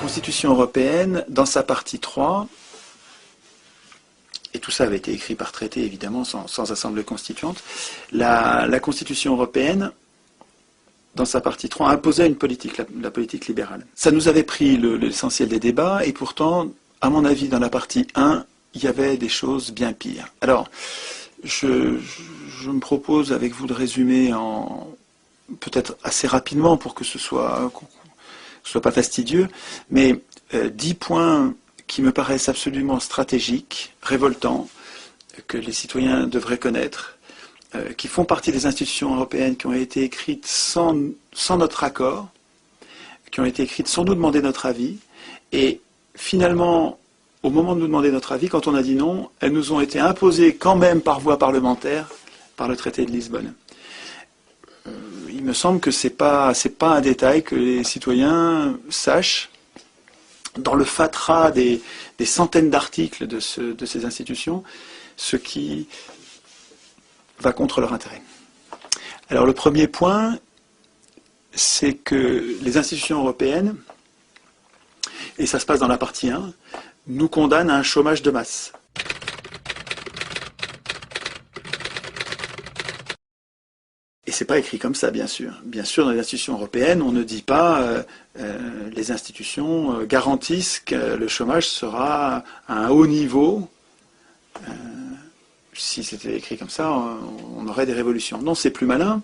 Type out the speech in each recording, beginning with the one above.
Constitution européenne, dans sa partie 3, et tout ça avait été écrit par traité, évidemment, sans assemblée constituante, la Constitution européenne, dans sa partie 3, imposait une politique, la politique libérale. Ça nous avait pris l'essentiel des débats, et pourtant, à mon avis, dans la partie 1, il y avait des choses bien pires. Alors, je me propose avec vous de résumer peut-être assez rapidement pour que ce soit pas fastidieux, mais 10 points qui me paraissent absolument stratégiques, révoltants, que les citoyens devraient connaître, qui font partie des institutions européennes, qui ont été écrites sans notre accord, qui ont été écrites sans nous demander notre avis, et finalement, au moment de nous demander notre avis, quand on a dit non, elles nous ont été imposées quand même par voie parlementaire par le traité de Lisbonne. Il me semble que c'est pas un détail que les citoyens sachent dans le fatras des centaines d'articles de ces institutions, ce qui va contre leur intérêt. Alors le premier point, c'est que les institutions européennes, et ça se passe dans la partie 1, nous condamnent à un chômage de masse. Et c'est pas écrit comme ça, bien sûr. Bien sûr, dans les institutions européennes, on ne dit pas les institutions garantissent que le chômage sera à un haut niveau. Si c'était écrit comme ça, on aurait des révolutions. Non, c'est plus malin.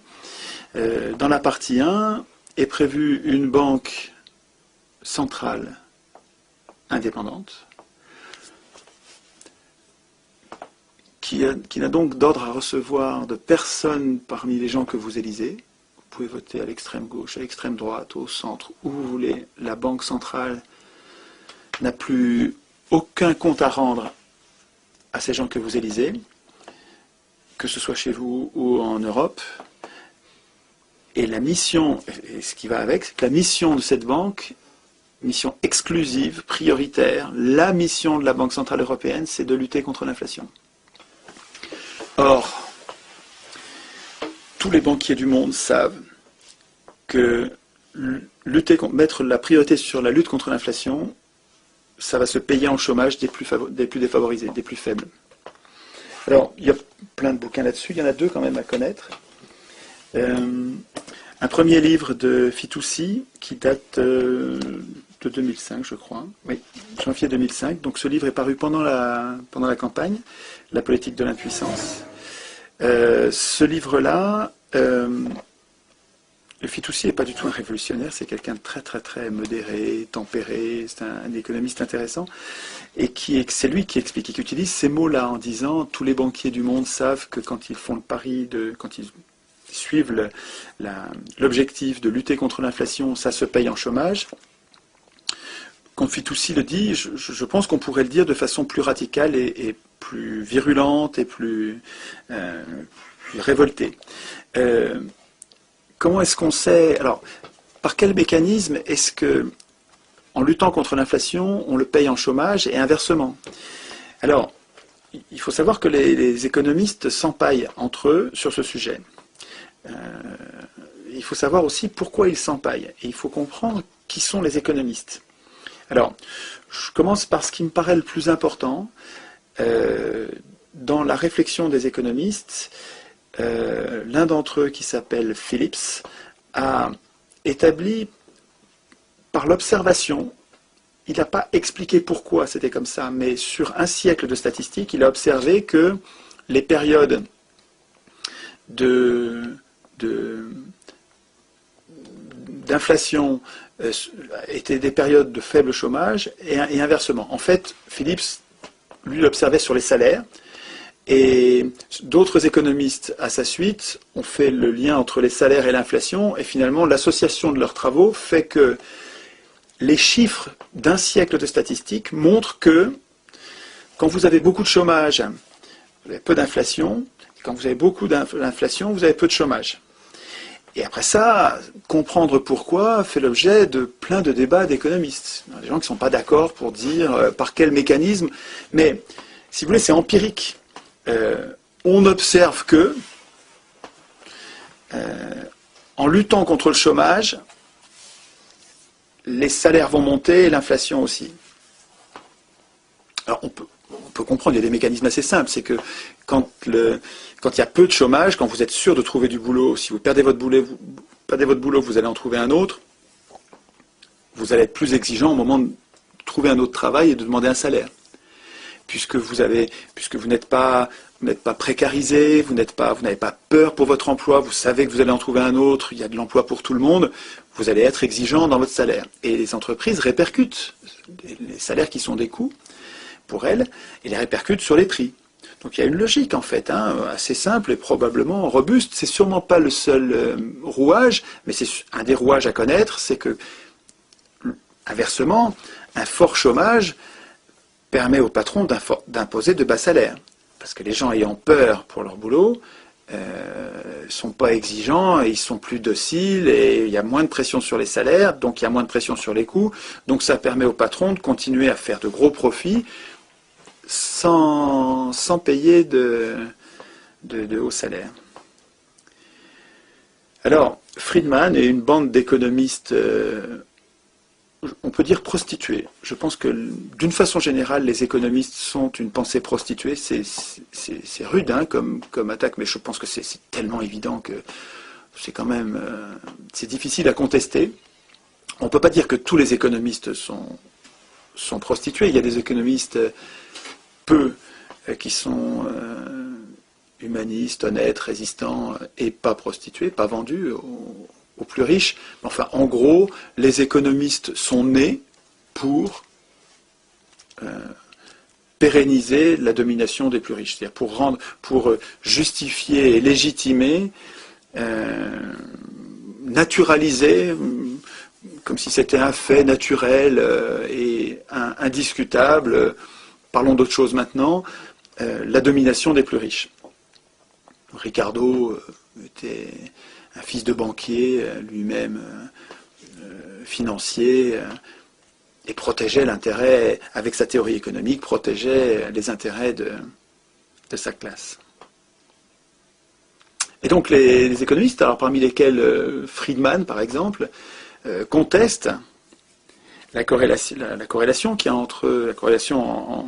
Dans la partie 1 est prévue une banque centrale indépendante qui n'a donc d'ordre à recevoir de personne parmi les gens que vous élisez. Vous pouvez voter à l'extrême gauche, à l'extrême droite, au centre, où vous voulez. La banque centrale n'a plus aucun compte à rendre à ces gens que vous élisez, que ce soit chez vous ou en Europe. Et la mission, et ce qui va avec, c'est que la mission de cette banque, mission exclusive, prioritaire, la mission de la Banque Centrale Européenne, c'est de lutter contre l'inflation. Or, tous les banquiers du monde savent que mettre la priorité sur la lutte contre l'inflation, ça va se payer en chômage des plus défavorisés, des plus faibles. Alors, il y a plein de bouquins là-dessus, il y en a 2 quand même à connaître. Un premier livre de Fitoussi qui date de 2005, je crois. Oui, janvier 2005. Donc ce livre est paru pendant la campagne, La politique de l'impuissance. Ce livre-là, Fitoussi n'est pas du tout un révolutionnaire, c'est quelqu'un de très très très modéré, tempéré, c'est un économiste intéressant, et c'est lui qui explique, qui utilise ces mots-là en disant tous les banquiers du monde savent que quand ils font le pari, quand ils suivent l'objectif de lutter contre l'inflation, ça se paye en chômage. Quand Fitoussi le dit, je pense qu'on pourrait le dire de façon plus radicale et plus virulente et plus révoltée. Comment est-ce qu'on sait... Alors, par quel mécanisme est-ce que, en luttant contre l'inflation, on le paye en chômage et inversement? Alors, il faut savoir que les économistes s'empaillent entre eux sur ce sujet. Il faut savoir aussi pourquoi ils s'empaillent. Et il faut comprendre qui sont les économistes. Alors, je commence par ce qui me paraît le plus important. Dans la réflexion des économistes, l'un d'entre eux, qui s'appelle Phillips, a établi par l'observation, il n'a pas expliqué pourquoi c'était comme ça, mais sur un siècle de statistiques, il a observé que les périodes d'inflation étaient des périodes de faible chômage et inversement. En fait, Phillips, lui, l'observait sur les salaires et d'autres économistes, à sa suite, ont fait le lien entre les salaires et l'inflation et finalement, l'association de leurs travaux fait que les chiffres d'un siècle de statistiques montrent que quand vous avez beaucoup de chômage, vous avez peu d'inflation. Quand vous avez beaucoup d'inflation, vous avez peu de chômage. Et après ça, comprendre pourquoi fait l'objet de plein de débats d'économistes. Il y a des gens qui ne sont pas d'accord pour dire par quel mécanisme, mais si vous voulez, c'est empirique. On observe que, en luttant contre le chômage, les salaires vont monter et l'inflation aussi. Alors on peut comprendre, il y a des mécanismes assez simples, c'est que quand il y a peu de chômage, quand vous êtes sûr de trouver du boulot, si vous perdez votre boulot, vous allez en trouver un autre, vous allez être plus exigeant au moment de trouver un autre travail et de demander un salaire. Puisque vous n'êtes pas précarisé, vous n'avez pas peur pour votre emploi, vous savez que vous allez en trouver un autre, il y a de l'emploi pour tout le monde, vous allez être exigeant dans votre salaire. Et les entreprises répercutent les salaires qui sont des coûts pour elles, et les répercutent sur les prix. Donc il y a une logique en fait, assez simple et probablement robuste. C'est sûrement pas le seul rouage, mais c'est un des rouages à connaître, c'est que, inversement, un fort chômage permet aux patrons d'imposer de bas salaires. Parce que les gens ayant peur pour leur boulot ne sont pas exigeants, et ils sont plus dociles, et il y a moins de pression sur les salaires, donc il y a moins de pression sur les coûts. Donc ça permet aux patrons de continuer à faire de gros profits sans payer de hauts salaires. Alors, Friedman et une bande d'économistes, on peut dire prostitués. Je pense que, d'une façon générale, les économistes sont une pensée prostituée. C'est rude comme attaque, mais je pense que c'est tellement évident que c'est quand même c'est difficile à contester. On ne peut pas dire que tous les économistes sont prostitués. Il y a des économistes qui sont humanistes, honnêtes, résistants et pas prostitués, pas vendus aux plus riches. Enfin, en gros, les économistes sont nés pour pérenniser la domination des plus riches, c'est-à-dire pour justifier et légitimer, naturaliser, comme si c'était un fait naturel et indiscutable, parlons d'autre chose maintenant, la domination des plus riches. Ricardo était un fils de banquier, lui-même financier, et protégeait l'intérêt, avec sa théorie économique, protégeait les intérêts de sa classe. Et donc les économistes, alors parmi lesquels Friedman par exemple, contestent la corrélation qu'il y a entre la corrélation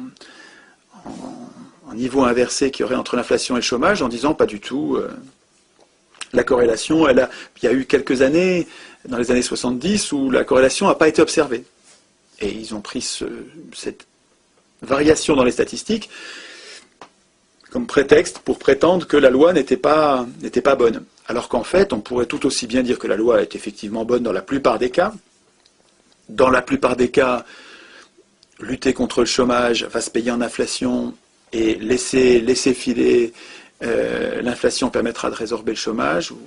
en niveau inversé qu'il y aurait entre l'inflation et le chômage, en disant pas du tout. La corrélation, il y a eu quelques années, dans les années 70, où la corrélation n'a pas été observée. Et ils ont pris cette variation dans les statistiques comme prétexte pour prétendre que la loi n'était pas bonne. Alors qu'en fait, on pourrait tout aussi bien dire que la loi est effectivement bonne dans la plupart des cas. Dans la plupart des cas, lutter contre le chômage va se payer en inflation, et laisser filer l'inflation permettra de résorber le chômage, ou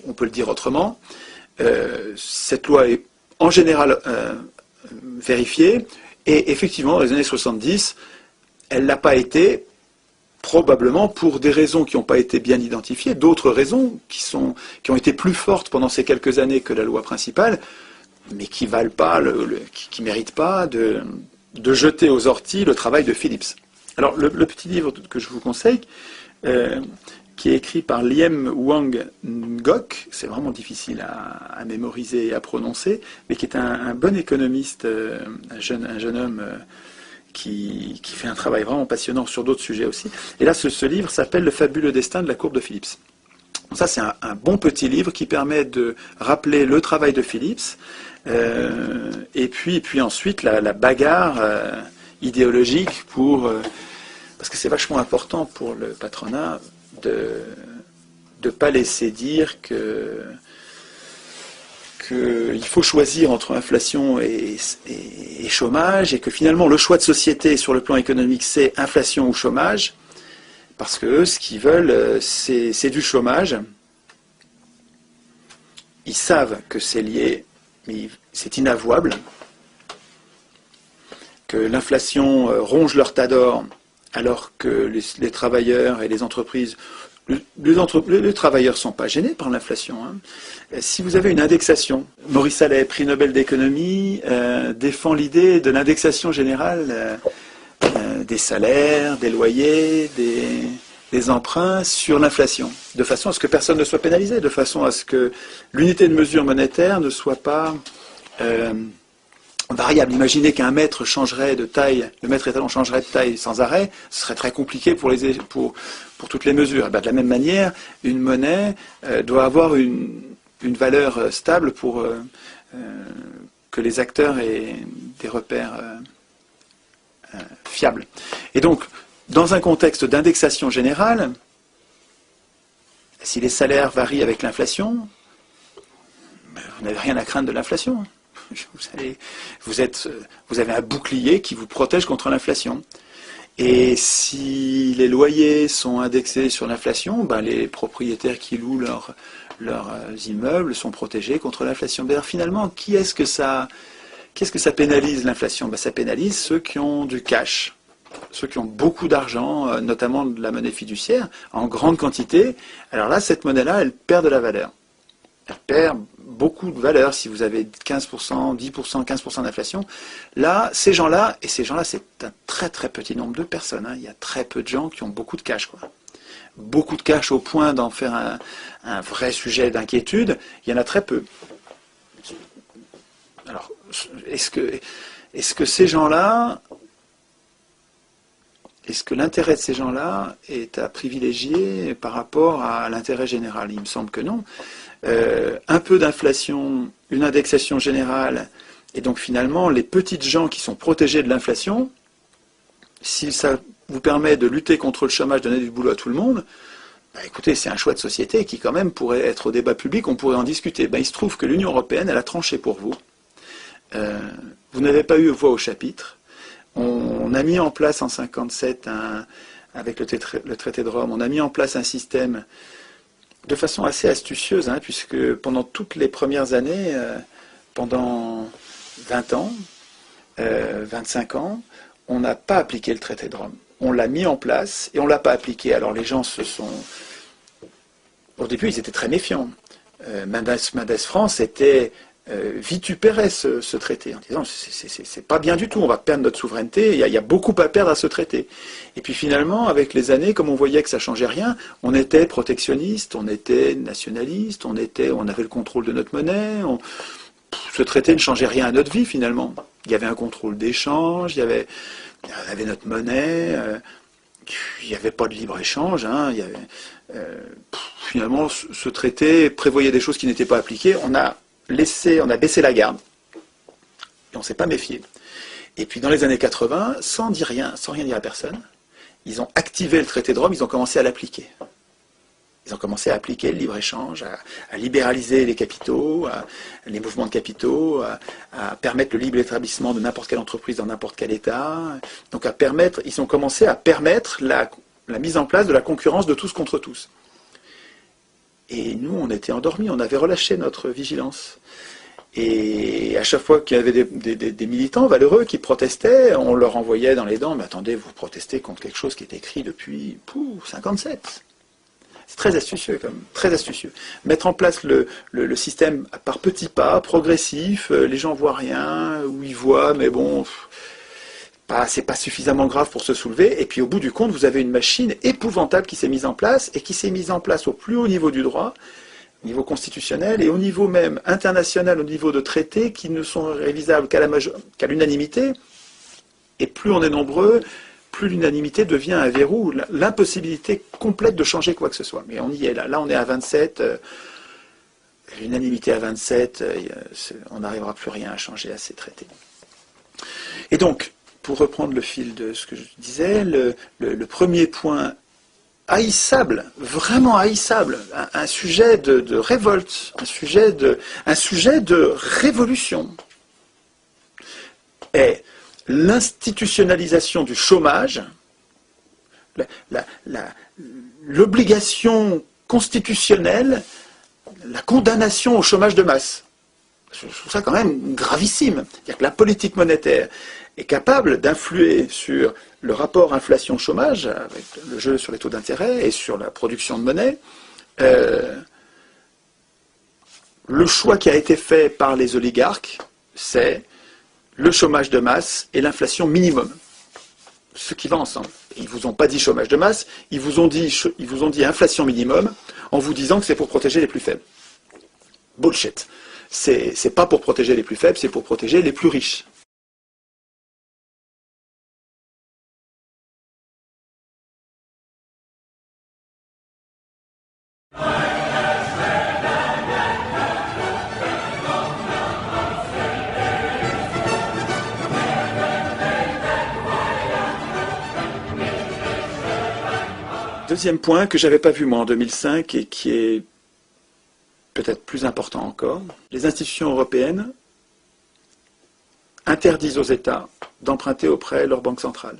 on peut le dire autrement. Cette loi est en général vérifiée, et effectivement, dans les années 70, elle n'a pas été, probablement pour des raisons qui n'ont pas été bien identifiées, d'autres raisons qui ont été plus fortes pendant ces quelques années que la loi principale, mais qui valent pas, qui méritent pas de jeter aux orties le travail de Phillips. Alors, le petit livre que je vous conseille, qui est écrit par Liem Wang Ngoc, c'est vraiment difficile à mémoriser et à prononcer, mais qui est un bon économiste, un jeune homme qui fait un travail vraiment passionnant sur d'autres sujets aussi. Et là, ce livre s'appelle « Le fabuleux destin de la courbe de Phillips ». Ça, c'est un bon petit livre qui permet de rappeler le travail de Phillips, et puis ensuite la bagarre idéologique parce que c'est vachement important pour le patronat de ne pas laisser dire qu'il faut choisir entre inflation et chômage, et que finalement le choix de société sur le plan économique, c'est inflation ou chômage, parce que eux, ce qu'ils veulent, c'est du chômage. Ils savent que c'est lié, mais c'est inavouable, que l'inflation ronge leur tas d'or, alors que les travailleurs et les entreprises, les travailleurs ne sont pas gênés par l'inflation. Si vous avez une indexation, Maurice Allais, prix Nobel d'économie, défend l'idée de l'indexation générale des salaires, des loyers, des emprunts sur l'inflation, de façon à ce que personne ne soit pénalisé, de façon à ce que l'unité de mesure monétaire ne soit pas variable. Imaginez qu'un mètre changerait de taille, le mètre étalon changerait de taille sans arrêt, ce serait très compliqué pour toutes les mesures. De la même manière, une monnaie doit avoir une valeur stable pour que les acteurs aient des repères fiables. Et donc, dans un contexte d'indexation générale, si les salaires varient avec l'inflation, vous n'avez rien à craindre de l'inflation. Vous avez un bouclier qui vous protège contre l'inflation. Et si les loyers sont indexés sur l'inflation, ben les propriétaires qui louent leurs immeubles sont protégés contre l'inflation. D'ailleurs, finalement, qu'est-ce que ça pénalise l'inflation? Ben, ça pénalise ceux qui ont du cash, ceux qui ont beaucoup d'argent, notamment de la monnaie fiduciaire, en grande quantité. Alors là, cette monnaie-là, elle perd de la valeur. Elle perd beaucoup de valeur si vous avez 15%, 10%, 15% d'inflation. Là, ces gens-là, c'est un très très petit nombre de personnes. Hein. Il y a très peu de gens qui ont beaucoup de cash, quoi. Beaucoup de cash au point d'en faire un vrai sujet d'inquiétude, il y en a très peu. Alors, est-ce que ces gens-là, est-ce que l'intérêt de ces gens-là est à privilégier par rapport à l'intérêt général? Il me semble que non. Un peu d'inflation, une indexation générale, et donc finalement, les petites gens qui sont protégés de l'inflation, si ça vous permet de lutter contre le chômage, donner du boulot à tout le monde, bah écoutez, c'est un choix de société qui quand même pourrait être au débat public, on pourrait en discuter. Bah, il se trouve que l'Union européenne, elle a tranché pour vous. Vous n'avez pas eu voix au chapitre. On a mis en place en 1957, avec le traité de Rome, on a mis en place un système de façon assez astucieuse, hein, puisque pendant toutes les premières années, pendant 20 ans, 25 ans, on n'a pas appliqué le traité de Rome. On l'a mis en place et on ne l'a pas appliqué. Alors les gens au début, ils étaient très méfiants. Mendes France vitupérait ce traité en disant c'est pas bien du tout, on va perdre notre souveraineté, il y a beaucoup à perdre à ce traité. Et puis finalement, avec les années, comme on voyait que ça changeait rien, on était protectionniste, on était nationaliste, on avait le contrôle de notre monnaie, ce traité ne changeait rien à notre vie finalement. Il y avait un contrôle d'échange, il y avait notre monnaie, il n'y avait pas de libre-échange, hein, finalement ce traité prévoyait des choses qui n'étaient pas appliquées, on a baissé la garde, et on ne s'est pas méfié. Et puis dans les années 80, sans rien dire à personne, ils ont activé le traité de Rome, ils ont commencé à l'appliquer. Ils ont commencé à appliquer le libre-échange, à libéraliser les capitaux, les mouvements de capitaux, à permettre le libre établissement de n'importe quelle entreprise dans n'importe quel État. Donc ils ont commencé à permettre la mise en place de la concurrence de tous contre tous. Et nous, on était endormis, on avait relâché notre vigilance. Et à chaque fois qu'il y avait des militants valeureux qui protestaient, on leur envoyait dans les dents, mais attendez, vous protestez contre quelque chose qui est écrit depuis 57. C'est très astucieux, quand même, très astucieux. Mettre en place le système par petits pas, progressif, les gens voient rien, ou ils voient, mais bon, c'est pas suffisamment grave pour se soulever. Et puis au bout du compte, vous avez une machine épouvantable qui s'est mise en place, et qui s'est mise en place au plus haut niveau du droit, au niveau constitutionnel, et au niveau même international, au niveau de traités qui ne sont révisables qu'à l'unanimité. Et plus on est nombreux, plus l'unanimité devient un verrou, l'impossibilité complète de changer quoi que ce soit. Mais on y est là. Là, on est à 27. L'unanimité à 27, on n'arrivera plus rien à changer à ces traités. Et donc, pour reprendre le fil de ce que je disais, le premier point haïssable, vraiment haïssable, un sujet de révolte, un sujet de révolution, est l'institutionnalisation du chômage, l'obligation constitutionnelle, la condamnation au chômage de masse. Je trouve ça quand même gravissime. C'est-à-dire que la politique monétaire est capable d'influer sur le rapport inflation-chômage, avec le jeu sur les taux d'intérêt et sur la production de monnaie. Le choix qui a été fait par les oligarques, c'est le chômage de masse et l'inflation minimum. Ce qui va ensemble. Ils ne vous ont pas dit chômage de masse, ils vous ont dit inflation minimum en vous disant que c'est pour protéger les plus faibles. Bullshit. c'est pas pour protéger les plus faibles, c'est pour protéger les plus riches. Deuxième point que j'avais pas vu moi en 2005 et qui est peut-être plus important encore, les institutions européennes interdisent aux États d'emprunter auprès de leur banque centrale.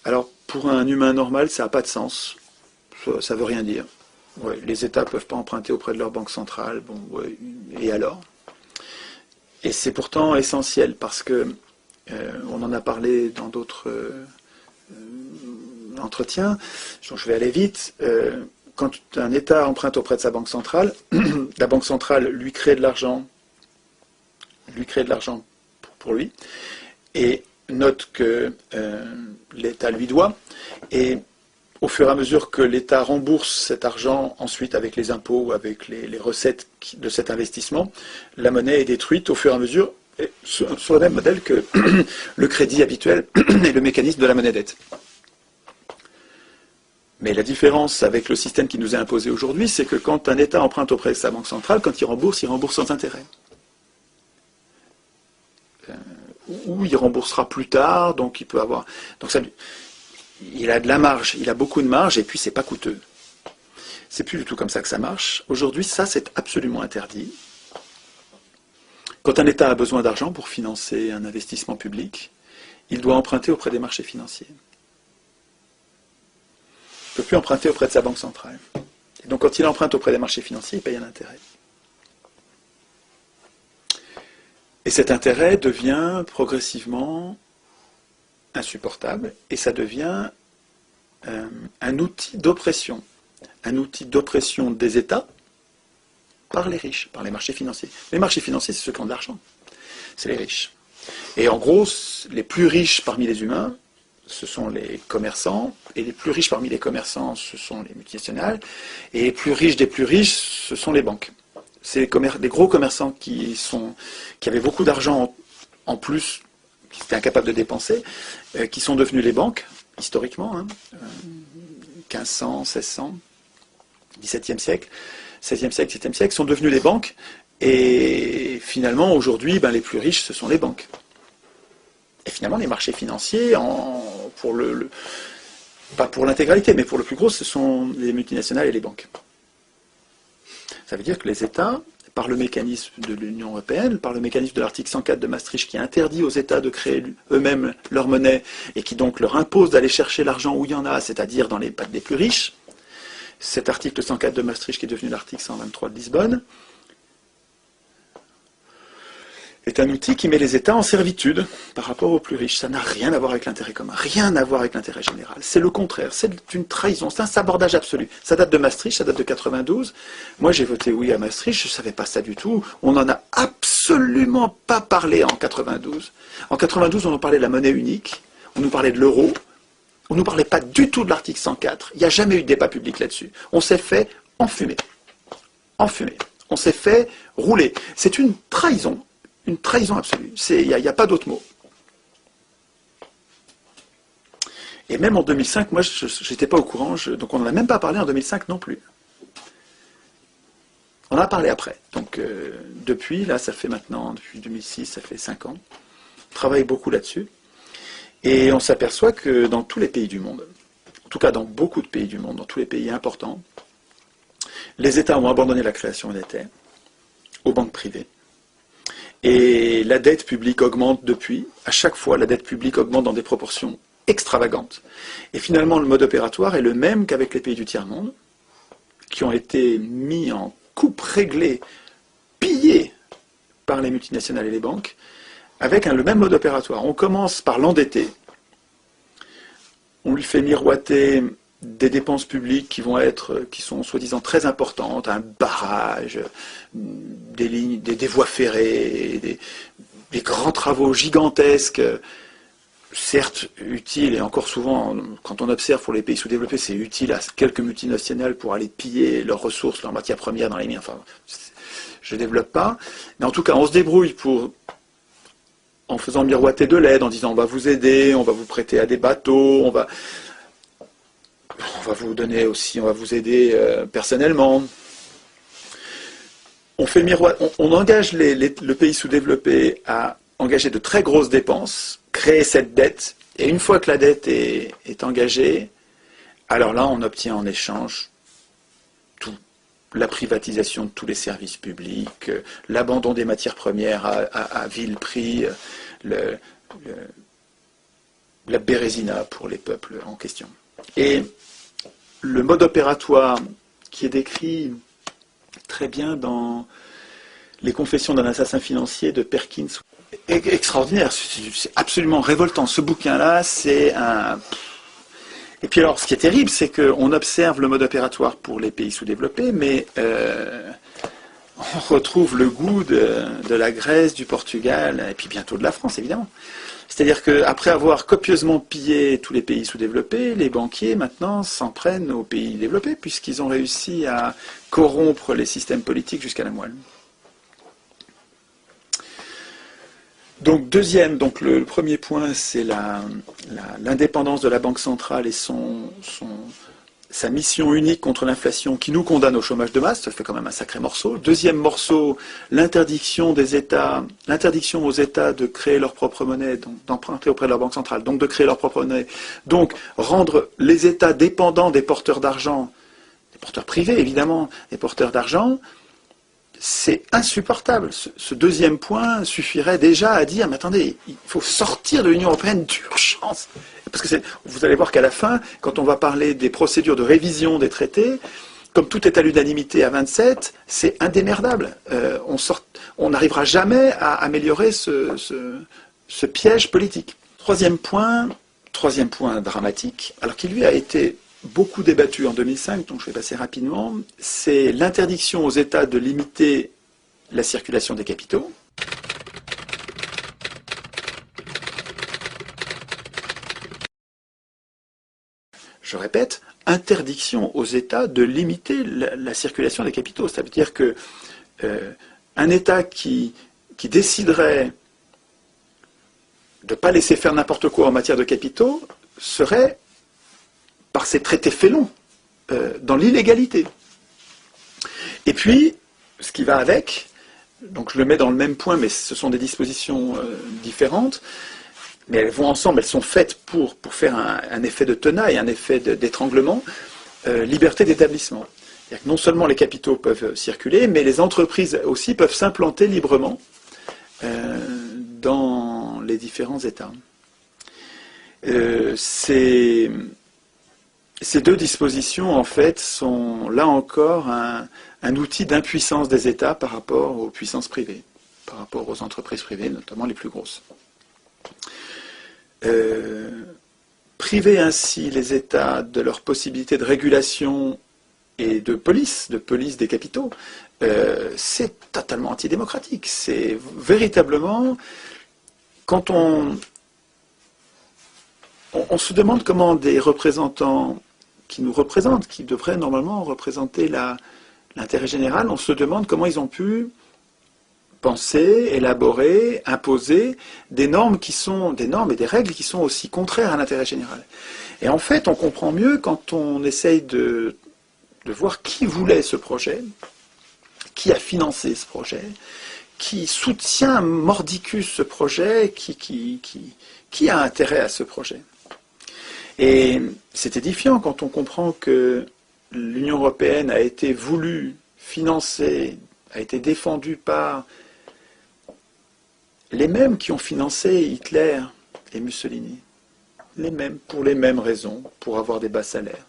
Alors, pour un humain normal, ça n'a pas de sens. Ça ne veut rien dire. Ouais, les États ne peuvent pas emprunter auprès de leur banque centrale. Bon, ouais, et alors? Et c'est pourtant essentiel parce que, on en a parlé dans d'autres entretiens, je vais aller vite. Quand un État emprunte auprès de sa banque centrale, la banque centrale lui crée de l'argent pour lui, et note que l'État lui doit, et au fur et à mesure que l'État rembourse cet argent ensuite avec les impôts ou avec les recettes de cet investissement, la monnaie est détruite au fur et à mesure, sur le même modèle que le crédit habituel et le mécanisme de la monnaie-dette. Mais la différence avec le système qui nous est imposé aujourd'hui, c'est que quand un État emprunte auprès de sa banque centrale, quand il rembourse sans intérêt. Ou il remboursera plus tard, donc il peut avoir... Donc ça, il a de la marge, il a beaucoup de marge, et puis c'est pas coûteux. C'est plus du tout comme ça que ça marche. Aujourd'hui, ça, c'est absolument interdit. Quand un État a besoin d'argent pour financer un investissement public, il doit emprunter auprès des marchés financiers. Il ne peut plus emprunter auprès de sa banque centrale. Et donc quand il emprunte auprès des marchés financiers, il paye un intérêt. Et cet intérêt devient progressivement insupportable, et ça devient un outil d'oppression. Un outil d'oppression des États par les riches, par les marchés financiers. Les marchés financiers, c'est ceux qui ont de l'argent. C'est les riches. Et en gros, les plus riches parmi les humains, ce sont les commerçants, et les plus riches parmi les commerçants, ce sont les multinationales, et les plus riches des plus riches, ce sont les banques. C'est les gros commerçants qui avaient beaucoup d'argent en plus, qui étaient incapables de dépenser, qui sont devenus les banques, historiquement, 1500, 1600, 17e siècle, 16e siècle, 17e siècle, sont devenus les banques, et finalement, aujourd'hui, les plus riches, ce sont les banques. Et finalement, les marchés financiers, pas pour l'intégralité, mais pour le plus gros, ce sont les multinationales et les banques. Ça veut dire que les États, par le mécanisme de l'Union européenne, par le mécanisme de l'article 104 de Maastricht qui interdit aux États de créer eux-mêmes leur monnaie et qui donc leur impose d'aller chercher l'argent où il y en a, c'est-à-dire dans les pattes des plus riches, cet article 104 de Maastricht qui est devenu l'article 123 de Lisbonne, est un outil qui met les États en servitude par rapport aux plus riches. Ça n'a rien à voir avec l'intérêt commun, rien à voir avec l'intérêt général. C'est le contraire, c'est une trahison, c'est un sabordage absolu. Ça date de Maastricht, ça date de 92. Moi j'ai voté oui à Maastricht, je ne savais pas ça du tout. On n'en a absolument pas parlé en 92. En 92, on nous parlait de la monnaie unique, on nous parlait de l'euro, on ne nous parlait pas du tout de l'article 104. Il n'y a jamais eu de débat public là-dessus. On s'est fait enfumer. Enfumer. On s'est fait rouler. C'est une trahison. Une trahison absolue. Il n'y a pas d'autre mot. Et même en 2005, moi, je n'étais pas au courant, donc on n'en a même pas parlé en 2005 non plus. On en a parlé après. Donc, depuis, là, ça fait maintenant, depuis 2006, ça fait 5 ans. On travaille beaucoup là-dessus. Et on s'aperçoit que dans tous les pays du monde, en tout cas dans beaucoup de pays du monde, dans tous les pays importants, les États ont abandonné la création des dettes aux banques privées. Et la dette publique augmente depuis. À chaque fois, la dette publique augmente dans des proportions extravagantes. Et finalement, le mode opératoire est le même qu'avec les pays du tiers-monde, qui ont été mis en coupe réglée, pillés par les multinationales et les banques, avec le même mode opératoire. On commence par l'endetter. On lui fait miroiter des dépenses publiques qui sont soi-disant très importantes, un barrage, des lignes, des voies ferrées, des grands travaux gigantesques. certes utile, et encore souvent, quand on observe pour les pays sous-développés, c'est utile à quelques multinationales pour aller piller leurs ressources, leurs matières premières dans les mines. Enfin, je ne développe pas. Mais en tout cas, on se débrouille en faisant miroiter de l'aide, en disant on va vous aider, on va vous prêter à des bateaux, on va vous donner aussi, on va vous aider personnellement. On engage le pays sous-développé à engager de très grosses dépenses, créer cette dette, et une fois que la dette est engagée, alors là, on obtient en échange tout. La privatisation de tous les services publics, l'abandon des matières premières à vil prix, la bérésina pour les peuples en question. Et le mode opératoire qui est décrit très bien dans Les Confessions d'un assassin financier de Perkins est extraordinaire, c'est absolument révoltant. Ce bouquin-là, c'est un... Et puis alors, ce qui est terrible, c'est qu'on observe le mode opératoire pour les pays sous-développés, mais on retrouve le goût de la Grèce, du Portugal, et puis bientôt de la France, évidemment. C'est-à-dire qu'après avoir copieusement pillé tous les pays sous-développés, les banquiers, maintenant, s'en prennent aux pays développés, puisqu'ils ont réussi à corrompre les systèmes politiques jusqu'à la moelle. Donc, le premier point, c'est l'indépendance de la Banque centrale et sa mission unique contre l'inflation qui nous condamne au chômage de masse. Ça fait quand même un sacré morceau. Deuxième morceau, l'interdiction aux États de créer leur propre monnaie, donc d'emprunter auprès de leur Banque centrale, donc de créer leur propre monnaie. Donc, rendre les États dépendants des porteurs d'argent, des porteurs privés évidemment, des porteurs d'argent. C'est insupportable. Ce deuxième point suffirait déjà à dire, mais attendez, il faut sortir de l'Union européenne d'urgence. Parce que vous allez voir qu'à la fin, quand on va parler des procédures de révision des traités, comme tout est à l'unanimité à 27, c'est indémerdable. On n'arrivera jamais à améliorer ce piège politique. Troisième point dramatique, alors qui lui a été beaucoup débattu en 2005, donc je vais passer rapidement, c'est l'interdiction aux États de limiter la circulation des capitaux. Je répète, interdiction aux États de limiter la circulation des capitaux. Ça veut dire que un État qui déciderait de ne pas laisser faire n'importe quoi en matière de capitaux serait, par ces traités félons, dans l'illégalité. Et puis, ce qui va avec, donc je le mets dans le même point, mais ce sont des dispositions différentes, mais elles vont ensemble, elles sont faites pour faire un effet de tenaille, un effet d'étranglement, liberté d'établissement. C'est-à-dire que non seulement les capitaux peuvent circuler, mais les entreprises aussi peuvent s'implanter librement dans les différents États. Ces deux dispositions, en fait, sont là encore un outil d'impuissance des États par rapport aux puissances privées, par rapport aux entreprises privées, notamment les plus grosses. Priver ainsi les États de leur possibilité de régulation et de police des capitaux, c'est totalement antidémocratique. C'est véritablement, quand on se demande comment des représentants qui nous représentent, qui devraient normalement représenter l'intérêt général, on se demande comment ils ont pu penser, élaborer, imposer des normes et des règles qui sont aussi contraires à l'intérêt général. Et en fait, on comprend mieux quand on essaye de voir qui voulait ce projet, qui a financé ce projet, qui soutient mordicus ce projet, qui a intérêt à ce projet. Et c'est édifiant quand on comprend que l'Union européenne a été voulue, financée, a été défendue par les mêmes qui ont financé Hitler et Mussolini. Les mêmes, pour les mêmes raisons, pour avoir des bas salaires,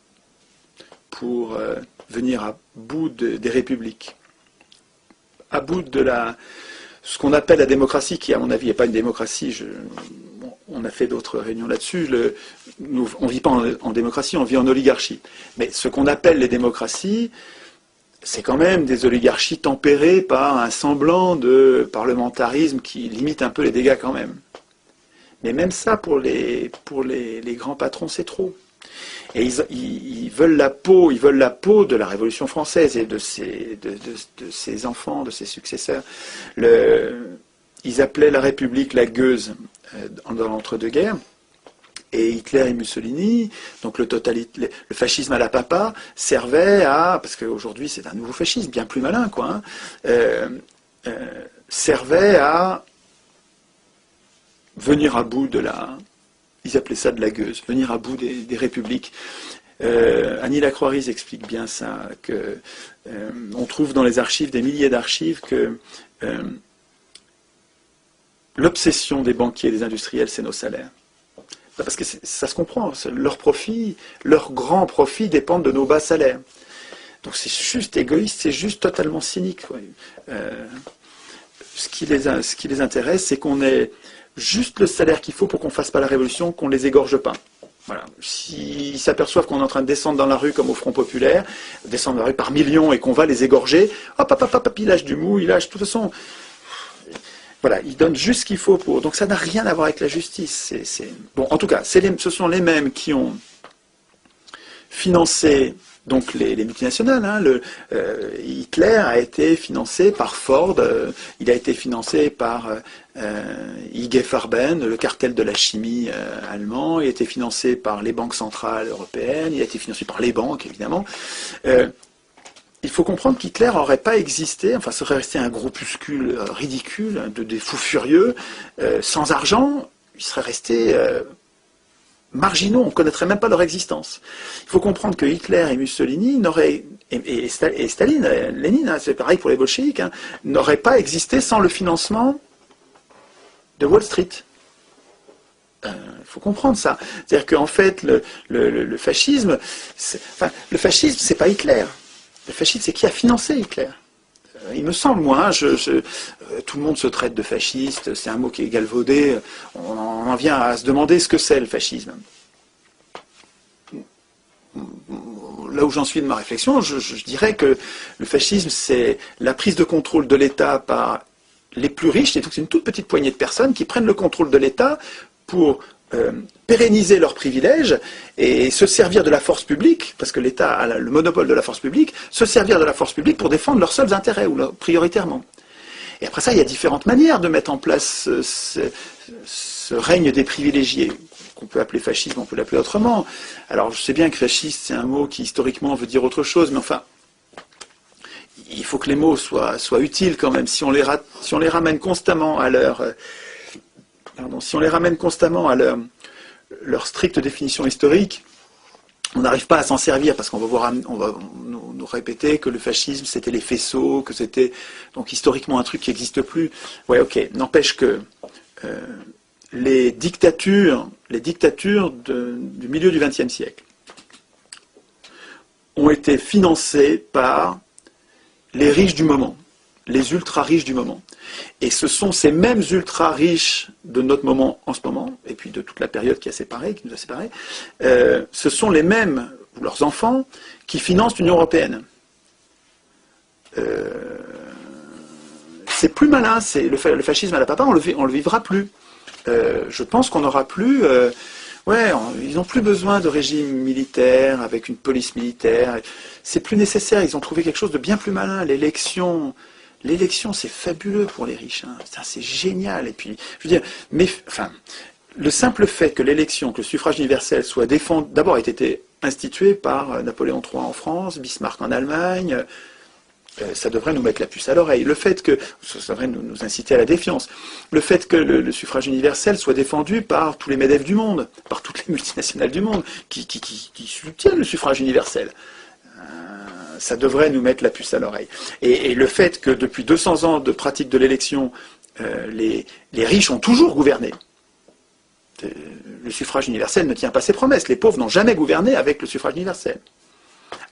pour venir à bout des républiques, à bout de ce qu'on appelle la démocratie, qui à mon avis n'est pas une démocratie. On a fait d'autres réunions là-dessus. On ne vit pas en démocratie, on vit en oligarchie. Mais ce qu'on appelle les démocraties, c'est quand même des oligarchies tempérées par un semblant de parlementarisme qui limite un peu les dégâts quand même. Mais même ça, pour les grands patrons, c'est trop. Et ils veulent la peau de la Révolution française et de ses enfants, de ses successeurs. Ils appelaient la République la gueuse dans l'entre-deux-guerres. Et Hitler et Mussolini, donc le fascisme à la papa, servait à, parce qu'aujourd'hui c'est un nouveau fascisme, bien plus malin, quoi, servait à venir à bout ils appelaient ça de la gueuse, venir à bout des républiques. Annie Lacroix-Riz explique bien ça, on trouve dans les archives, des milliers d'archives, que l'obsession des banquiers et des industriels, c'est nos salaires. Parce que ça se comprend, leurs grands profits dépendent de nos bas salaires. Donc c'est juste égoïste, c'est juste totalement cynique. Ce qui les intéresse, c'est qu'on ait juste le salaire qu'il faut pour qu'on ne fasse pas la révolution, qu'on ne les égorge pas. Voilà. S'ils s'aperçoivent qu'on est en train de descendre dans la rue comme au Front Populaire, descendre dans la rue par millions et qu'on va les égorger, hop, il lâche du mou, il lâche, de toute façon... Voilà, ils donnent juste ce qu'il faut pour... Donc ça n'a rien à voir avec la justice. Bon, en tout cas, ce sont les mêmes qui ont financé donc les multinationales. Hitler a été financé par Ford, il a été financé par IG Farben, le cartel de la chimie allemand, il a été financé par les banques centrales européennes, il a été financé par les banques, évidemment. Il faut comprendre qu'Hitler n'aurait pas existé, enfin serait resté un groupuscule ridicule, des fous furieux, sans argent, il serait resté marginaux, on ne connaîtrait même pas leur existence. Il faut comprendre que Hitler et Mussolini et Staline, Lénine, c'est pareil pour les bolcheviks, n'auraient pas existé sans le financement de Wall Street. Il faut comprendre ça. C'est-à-dire qu'en fait, le fascisme, c'est pas Hitler. Le fascisme, c'est qui a financé Hitler. Il me semble, moi, tout le monde se traite de fasciste, c'est un mot qui est galvaudé, on en vient à se demander ce que c'est le fascisme. Là où j'en suis de ma réflexion, je dirais que le fascisme, c'est la prise de contrôle de l'État par les plus riches, c'est une toute petite poignée de personnes qui prennent le contrôle de l'État pour pérenniser leurs privilèges et se servir de la force publique, parce que l'État a le monopole de la force publique, se servir de la force publique pour défendre leurs seuls intérêts, ou prioritairement. Et après ça, il y a différentes manières de mettre en place ce règne des privilégiés, qu'on peut appeler fascisme, on peut l'appeler autrement. Alors je sais bien que fasciste, c'est un mot qui historiquement veut dire autre chose, mais enfin, il faut que les mots soient utiles quand même. Si on les ramène constamment à leur stricte définition historique, on n'arrive pas à s'en servir parce qu'on va nous répéter que le fascisme c'était les faisceaux, que c'était donc historiquement un truc qui n'existe plus. Ouais, ok. N'empêche que les dictatures du milieu du XXe siècle ont été financées par les riches du moment, les ultra-riches du moment. Et ce sont ces mêmes ultra-riches de notre moment en ce moment, et puis de toute la période qui nous a séparés, ce sont les mêmes, ou leurs enfants, qui financent l'Union européenne. C'est plus malin, le fascisme à la papa, on le vivra plus. Je pense qu'on n'aura plus... ils n'ont plus besoin de régime militaire, avec une police militaire. C'est plus nécessaire, ils ont trouvé quelque chose de bien plus malin. L'élection, c'est fabuleux pour les riches. C'est génial. Et puis, je veux dire, le simple fait que l'élection, que le suffrage universel soit défendu, d'abord a été institué par Napoléon III en France, Bismarck en Allemagne, ça devrait nous mettre la puce à l'oreille. Le fait que, ça devrait nous inciter à la défiance. Le fait que le suffrage universel soit défendu par tous les MEDEF du monde, par toutes les multinationales du monde, qui soutiennent le suffrage universel. Ça devrait nous mettre la puce à l'oreille. Et le fait que depuis 200 ans de pratique de l'élection, les riches ont toujours gouverné. Le suffrage universel ne tient pas ses promesses. Les pauvres n'ont jamais gouverné avec le suffrage universel.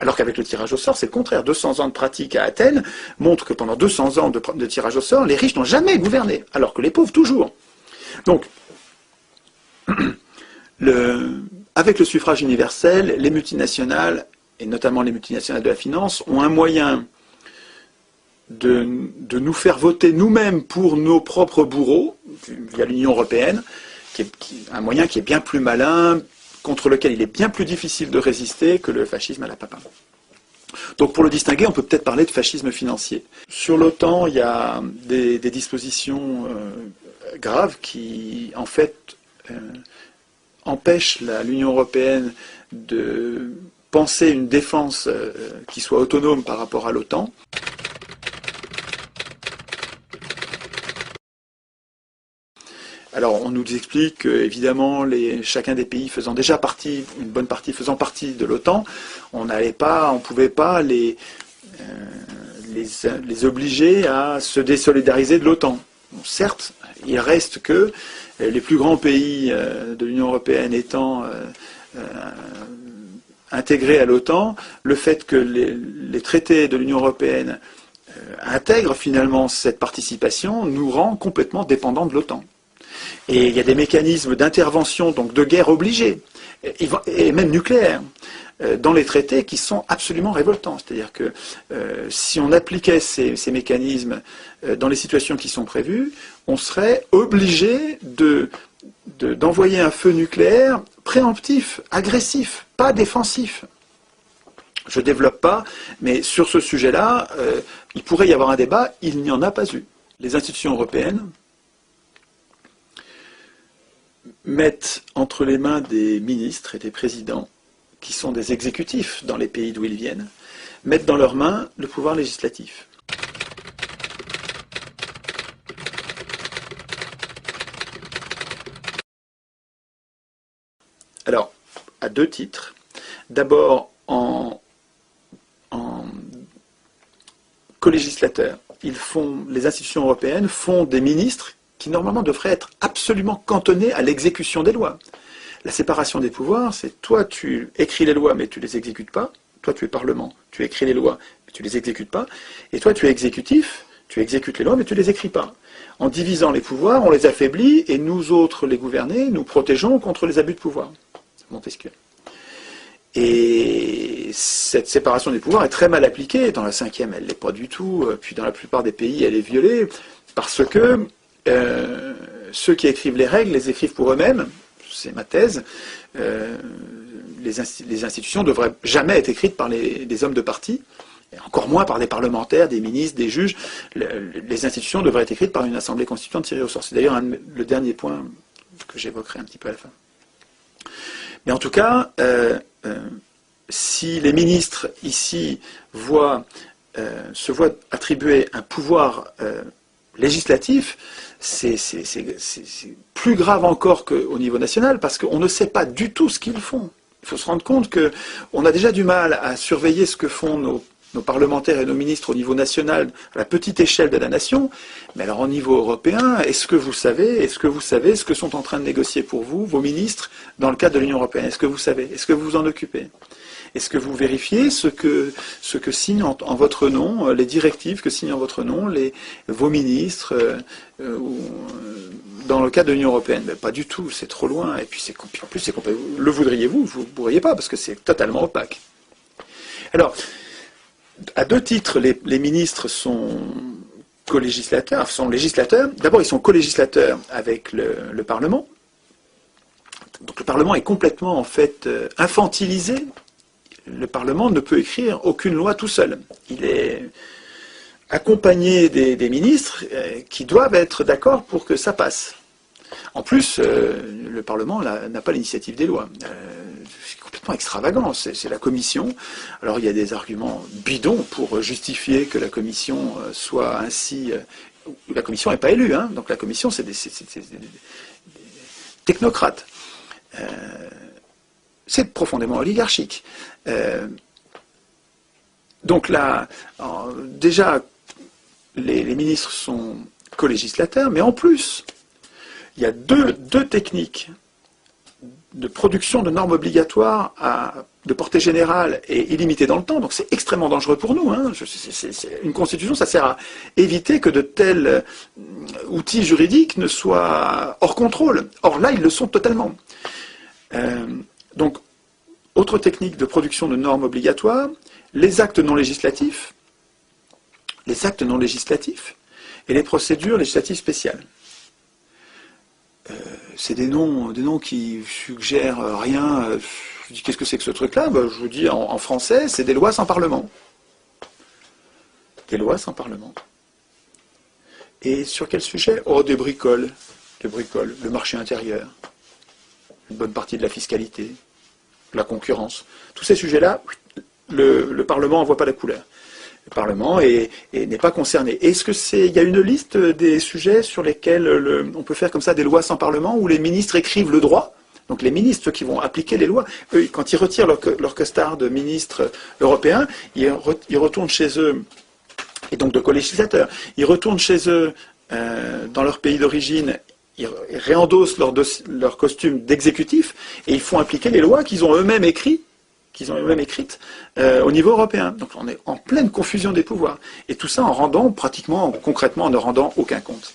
Alors qu'avec le tirage au sort, c'est le contraire. 200 ans de pratique à Athènes montrent que pendant 200 ans de tirage au sort, les riches n'ont jamais gouverné, alors que les pauvres toujours. Donc, avec le suffrage universel, les multinationales, et notamment les multinationales de la finance, ont un moyen de nous faire voter nous-mêmes pour nos propres bourreaux, via l'Union européenne, un moyen qui est bien plus malin, contre lequel il est bien plus difficile de résister que le fascisme à la papa. Donc pour le distinguer, on peut peut-être parler de fascisme financier. Sur l'OTAN, il y a des dispositions graves qui, en fait, empêchent l'Union européenne de penser une défense qui soit autonome par rapport à l'OTAN. Alors on nous explique qu'évidemment, chacun des pays faisant déjà partie, une bonne partie faisant partie de l'OTAN, on ne pouvait pas les obliger à se désolidariser de l'OTAN. Bon, certes, il reste que les plus grands pays de l'Union européenne étant intégrés à l'OTAN, le fait que les traités de l'Union européenne intègrent finalement cette participation nous rend complètement dépendants de l'OTAN. Et il y a des mécanismes d'intervention, donc de guerre obligée, et même nucléaire, dans les traités qui sont absolument révoltants. C'est-à-dire que si on appliquait ces mécanismes dans les situations qui sont prévues, on serait obligé d'envoyer un feu nucléaire préemptif, agressif, pas défensif. Je ne développe pas, mais sur ce sujet-là, il pourrait y avoir un débat, il n'y en a pas eu. Les institutions européennes mettent entre les mains des ministres et des présidents, qui sont des exécutifs dans les pays d'où ils viennent, mettent dans leurs mains le pouvoir législatif. Alors, à deux titres. D'abord, en co-législateurs, les institutions européennes font des ministres qui normalement devraient être absolument cantonnés à l'exécution des lois. La séparation des pouvoirs, c'est toi tu écris les lois mais tu ne les exécutes pas, toi tu es Parlement, tu écris les lois mais tu ne les exécutes pas, et toi tu es exécutif, tu exécutes les lois mais tu ne les écris pas. En divisant les pouvoirs, on les affaiblit et nous autres, les gouvernés, nous protégeons contre les abus de pouvoir. Montesquieu. Et cette séparation des pouvoirs est très mal appliquée. Dans la 5e, elle ne l'est pas du tout. Puis dans la plupart des pays, elle est violée parce que ceux qui écrivent les règles les écrivent pour eux-mêmes. C'est ma thèse. Les institutions ne devraient jamais être écrites par des hommes de parti, et encore moins par des parlementaires, des ministres, des juges. Les institutions devraient être écrites par une assemblée constituante tirée au sort. C'est d'ailleurs le dernier point que j'évoquerai un petit peu à la fin. Mais en tout cas, si les ministres ici se voient attribuer un pouvoir législatif, c'est plus grave encore qu'au niveau national, parce qu'on ne sait pas du tout ce qu'ils font. Il faut se rendre compte qu'on a déjà du mal à surveiller ce que font nos parlementaires et nos ministres au niveau national, à la petite échelle de la nation, mais alors au niveau européen, est-ce que vous savez ce que sont en train de négocier pour vous, vos ministres, dans le cadre de l'Union européenne? Est-ce que vous savez? Est-ce que vous vous en occupez? Est-ce que vous vérifiez ce que signent en votre nom, les directives que signent en votre nom vos ministres dans le cadre de l'Union européenne? Ben, pas du tout, c'est trop loin, et puis en plus, le voudriez-vous? Vous ne pourriez pas, parce que c'est totalement opaque. Alors, à deux titres, les ministres sont co-législateurs, sont législateurs. D'abord, ils sont co-législateurs avec le Parlement. Donc le Parlement est complètement, en fait, infantilisé. Le Parlement ne peut écrire aucune loi tout seul. Il est accompagné des ministres qui doivent être d'accord pour que ça passe. En plus, le Parlement n'a pas l'initiative des lois. C'est complètement extravagant, c'est la Commission. Alors il y a des arguments bidons pour justifier que la Commission soit ainsi... La Commission n'est pas élue, hein, donc la Commission c'est des technocrates. C'est profondément oligarchique. Donc là, déjà, les ministres sont co-législateurs, mais en plus, il y a deux techniques de production de normes obligatoires de portée générale et illimitée dans le temps, donc c'est extrêmement dangereux pour nous. Hein. Une constitution, ça sert à éviter que de tels outils juridiques ne soient hors contrôle. Or là, ils le sont totalement. Donc, autre technique de production de normes obligatoires, les actes non législatifs et les procédures législatives spéciales. c'est des noms qui suggèrent rien. Je dis, qu'est-ce que c'est que ce truc-là? Ben, je vous dis, en français, c'est des lois sans parlement. Des lois sans parlement. Et sur quel sujet? Oh, des bricoles. Des bricoles. Le marché intérieur. Une bonne partie de la fiscalité. La concurrence. Tous ces sujets-là, le Parlement n'en voit pas la couleur. Le Parlement n'est pas concerné. Est-ce que il y a une liste des sujets sur lesquels on peut faire comme ça des lois sans Parlement, où les ministres écrivent le droit? Donc les ministres, ceux qui vont appliquer les lois, eux, quand ils retirent leur costard de ministres européens, ils retournent chez eux, et donc de co-législateurs, ils retournent chez eux dans leur pays d'origine, ils réendossent leur costume d'exécutif, et ils font appliquer les lois qu'ils ont eux-mêmes écrites au niveau européen. Donc on est en pleine confusion des pouvoirs. Et tout ça en rendant concrètement, en ne rendant aucun compte.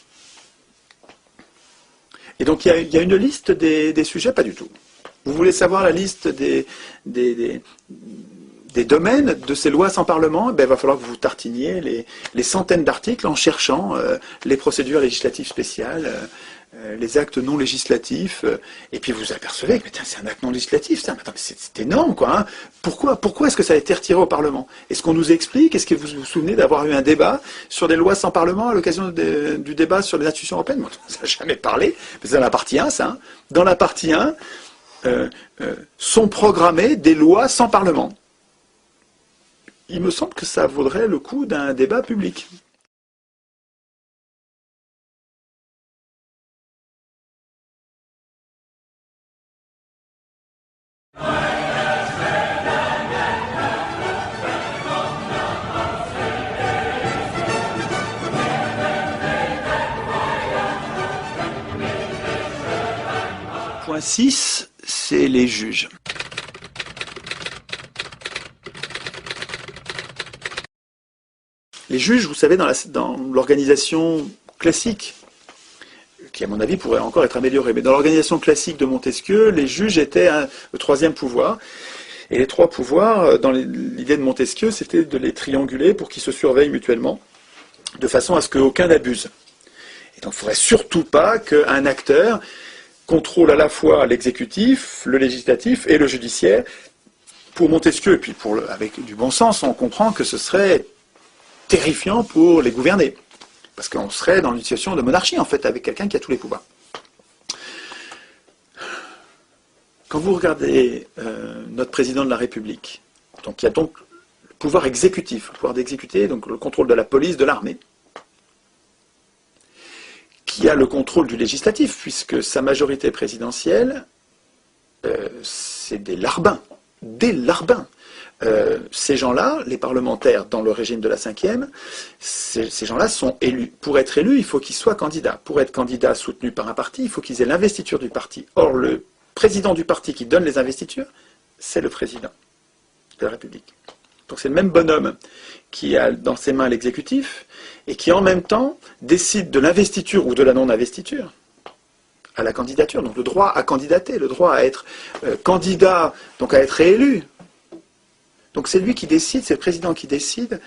Et donc il y a une liste des sujets? Pas du tout. Vous voulez savoir la liste des domaines de ces lois sans Parlement? Il va falloir que vous tartiniez les centaines d'articles en cherchant les procédures législatives spéciales, les actes non législatifs, et puis vous apercevez que c'est un acte non législatif, ça. C'est énorme, quoi. Hein. Pourquoi est-ce que ça a été retiré au Parlement? Est-ce qu'on nous explique? Est-ce que vous vous souvenez d'avoir eu un débat sur des lois sans Parlement à l'occasion du débat sur les institutions européennes? Moi, ça n'a jamais parlé, mais c'est dans la partie 1, ça. Hein. Dans la partie 1, sont programmées des lois sans Parlement. Il me semble que ça vaudrait le coup d'un débat public. Point 6, c'est les juges. Les juges, vous savez, dans l'organisation classique, qui à mon avis pourrait encore être améliorée, mais dans l'organisation classique de Montesquieu, les juges étaient le troisième pouvoir. Et les trois pouvoirs, dans l'idée de Montesquieu, c'était de les trianguler pour qu'ils se surveillent mutuellement, de façon à ce qu'aucun n'abuse. Et donc il ne faudrait surtout pas qu'un acteur contrôle à la fois l'exécutif, le législatif et le judiciaire. Pour Montesquieu, et puis avec du bon sens, on comprend que ce serait terrifiant pour les gouverner. Parce qu'on serait dans une situation de monarchie, en fait, avec quelqu'un qui a tous les pouvoirs. Quand vous regardez notre président de la République, donc il y a donc le pouvoir exécutif, le pouvoir d'exécuter, donc le contrôle de la police, de l'armée, qui a le contrôle du législatif, puisque sa majorité présidentielle, c'est des larbins. Des larbins. Ces gens-là, les parlementaires dans le régime de la cinquième, ces gens-là sont élus. Pour être élus, il faut qu'ils soient candidats. Pour être candidat soutenu par un parti, il faut qu'ils aient l'investiture du parti. Or, le président du parti qui donne les investitures, c'est le président de la République. Donc c'est le même bonhomme qui a dans ses mains l'exécutif et qui en même temps décide de l'investiture ou de la non-investiture à la candidature. Donc le droit à candidater, le droit à être candidat, donc à être réélu. Donc c'est lui qui décide, c'est le président qui décide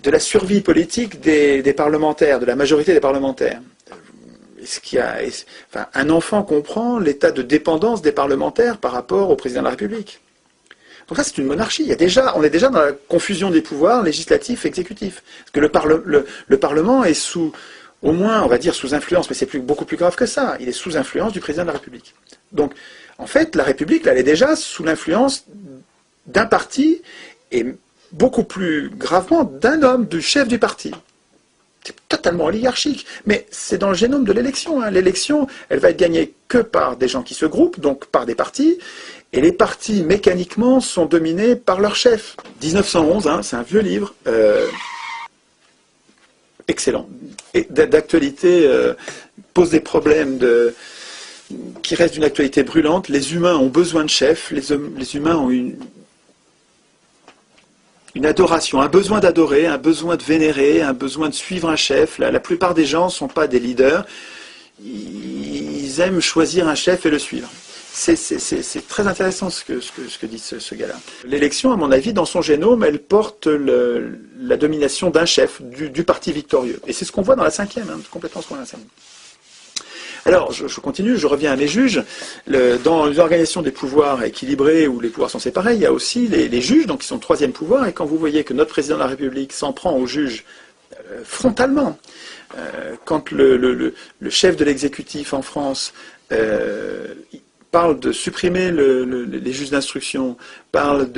de la survie politique des parlementaires, de la majorité des parlementaires. Un enfant comprend l'état de dépendance des parlementaires par rapport au président de la République. Donc ça, c'est une monarchie. On est déjà dans la confusion des pouvoirs législatifs et exécutifs. Parce que le Parlement est au moins, on va dire, sous influence, mais c'est beaucoup plus grave que ça. Il est sous influence du président de la République. Donc, en fait, la République, là, elle est déjà sous l'influence d'un parti et beaucoup plus gravement d'un homme, du chef du parti. C'est totalement oligarchique. Mais c'est dans le génome de l'élection. Hein. L'élection, elle va être gagnée que par des gens qui se groupent, donc par des partis. Et les partis, mécaniquement, sont dominés par leur chef. 1911, hein, c'est un vieux livre, excellent, et d'actualité, pose des problèmes qui restent d'une actualité brûlante. Les humains ont besoin de chefs, les humains ont une adoration, un besoin d'adorer, un besoin de vénérer, un besoin de suivre un chef. La plupart des gens ne sont pas des leaders, ils aiment choisir un chef et le suivre. C'est très intéressant ce que dit ce gars-là. L'élection, à mon avis, dans son génome, elle porte la domination d'un chef, du parti victorieux. Et c'est ce qu'on voit dans la cinquième, hein, complètement ce qu'on voit dans la cinquième. Alors, je continue, je reviens à mes juges. Dans une organisation des pouvoirs équilibrés où les pouvoirs sont séparés, il y a aussi les juges, donc qui sont le troisième pouvoir. Et quand vous voyez que notre président de la République s'en prend aux juges frontalement, quand le chef de l'exécutif en France parle de supprimer les juges d'instruction, parle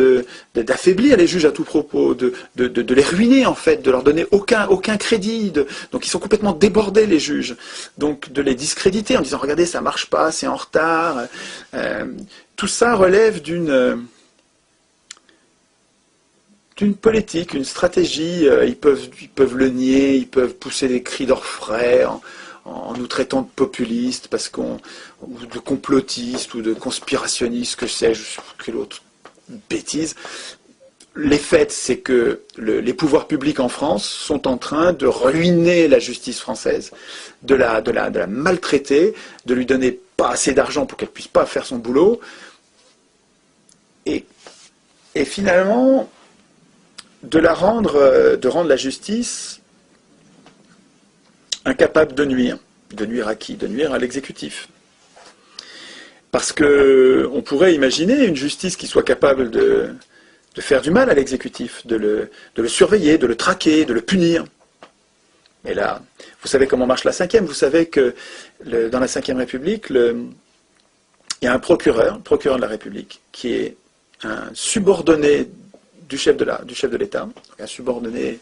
d'affaiblir les juges à tout propos, de les ruiner en fait, de leur donner aucun crédit, donc ils sont complètement débordés les juges, donc de les discréditer en disant regardez ça marche pas, c'est en retard, tout ça relève d'une politique, une stratégie, ils peuvent le nier, ils peuvent pousser des cris d'orfraie en nous traitant de populistes, ou de complotistes, ou de conspirationnistes, que sais-je, quelle autre bêtise. Les faits, c'est que les pouvoirs publics en France sont en train de ruiner la justice française, de la maltraiter, de lui donner pas assez d'argent pour qu'elle puisse pas faire son boulot, et finalement de rendre la justice incapable de nuire. De nuire à qui? De nuire à l'exécutif. Parce qu'on pourrait imaginer une justice qui soit capable de faire du mal à l'exécutif, de le surveiller, de le traquer, de le punir. Mais là, vous savez comment marche la Ve, vous savez que dans la Ve République, il y a un procureur de la République, qui est un subordonné du chef de l'État, un subordonné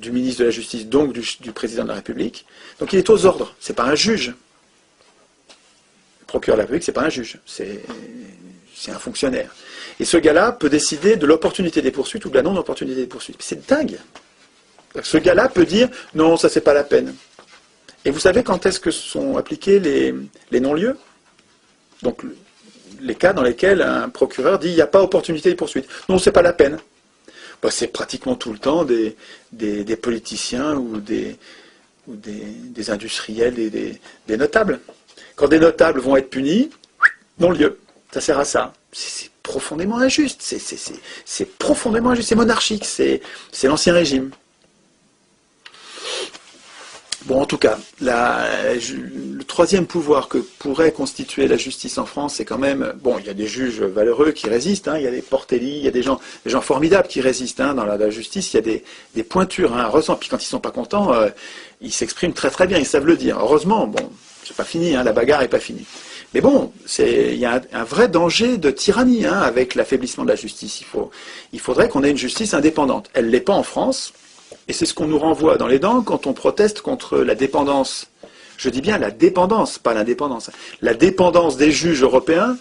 du ministre de la Justice, donc du président de la République. Donc il est aux ordres, c'est pas un juge. Le procureur de la République, c'est pas un juge, c'est un fonctionnaire. Et ce gars-là peut décider de l'opportunité des poursuites ou de la non-opportunité des poursuites. C'est dingue. Ce gars-là peut dire non, ça c'est pas la peine. Et vous savez quand est-ce que sont appliqués les non-lieux? Donc les cas dans lesquels un procureur dit il n'y a pas opportunité de poursuite. Non, c'est pas la peine. Bah, c'est pratiquement tout le temps des politiciens ou des industriels, des notables. Quand des notables vont être punis, non-lieu. Ça sert à ça. C'est profondément injuste. C'est profondément injuste. C'est monarchique. C'est l'Ancien Régime. Bon, en tout cas, le troisième pouvoir que pourrait constituer la justice en France, c'est quand même... Bon, il y a des juges valeureux qui résistent, il y a des Portelli, il y a des gens formidables qui résistent. Dans la justice, il y a des pointures, heureusement. Puis quand ils ne sont pas contents, ils s'expriment très très bien, ils savent le dire. Heureusement, bon, c'est pas fini, la bagarre n'est pas finie. Mais bon, il y a un vrai danger de tyrannie avec l'affaiblissement de la justice. Il faudrait qu'on ait une justice indépendante. Elle ne l'est pas en France. Et c'est ce qu'on nous renvoie dans les dents quand on proteste contre la dépendance. Je dis bien la dépendance, pas l'indépendance. La dépendance des juges européens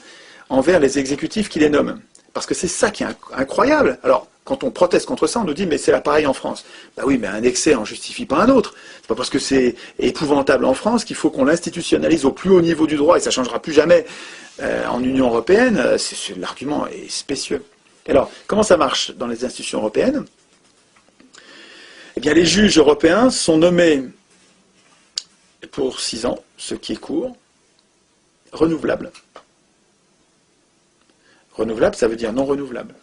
envers les exécutifs qui les nomment. Parce que c'est ça qui est incroyable. Alors, quand on proteste contre ça, on nous dit mais c'est pareil en France. Bah oui, mais un excès en justifie pas un autre. C'est pas parce que c'est épouvantable en France qu'il faut qu'on l'institutionnalise au plus haut niveau du droit et ça changera plus jamais en Union européenne. L'argument est spécieux. Alors, comment ça marche dans les institutions européennes? Eh bien, les juges européens sont nommés pour 6 ans, ce qui est court, renouvelable. Renouvelable, ça veut dire non renouvelable.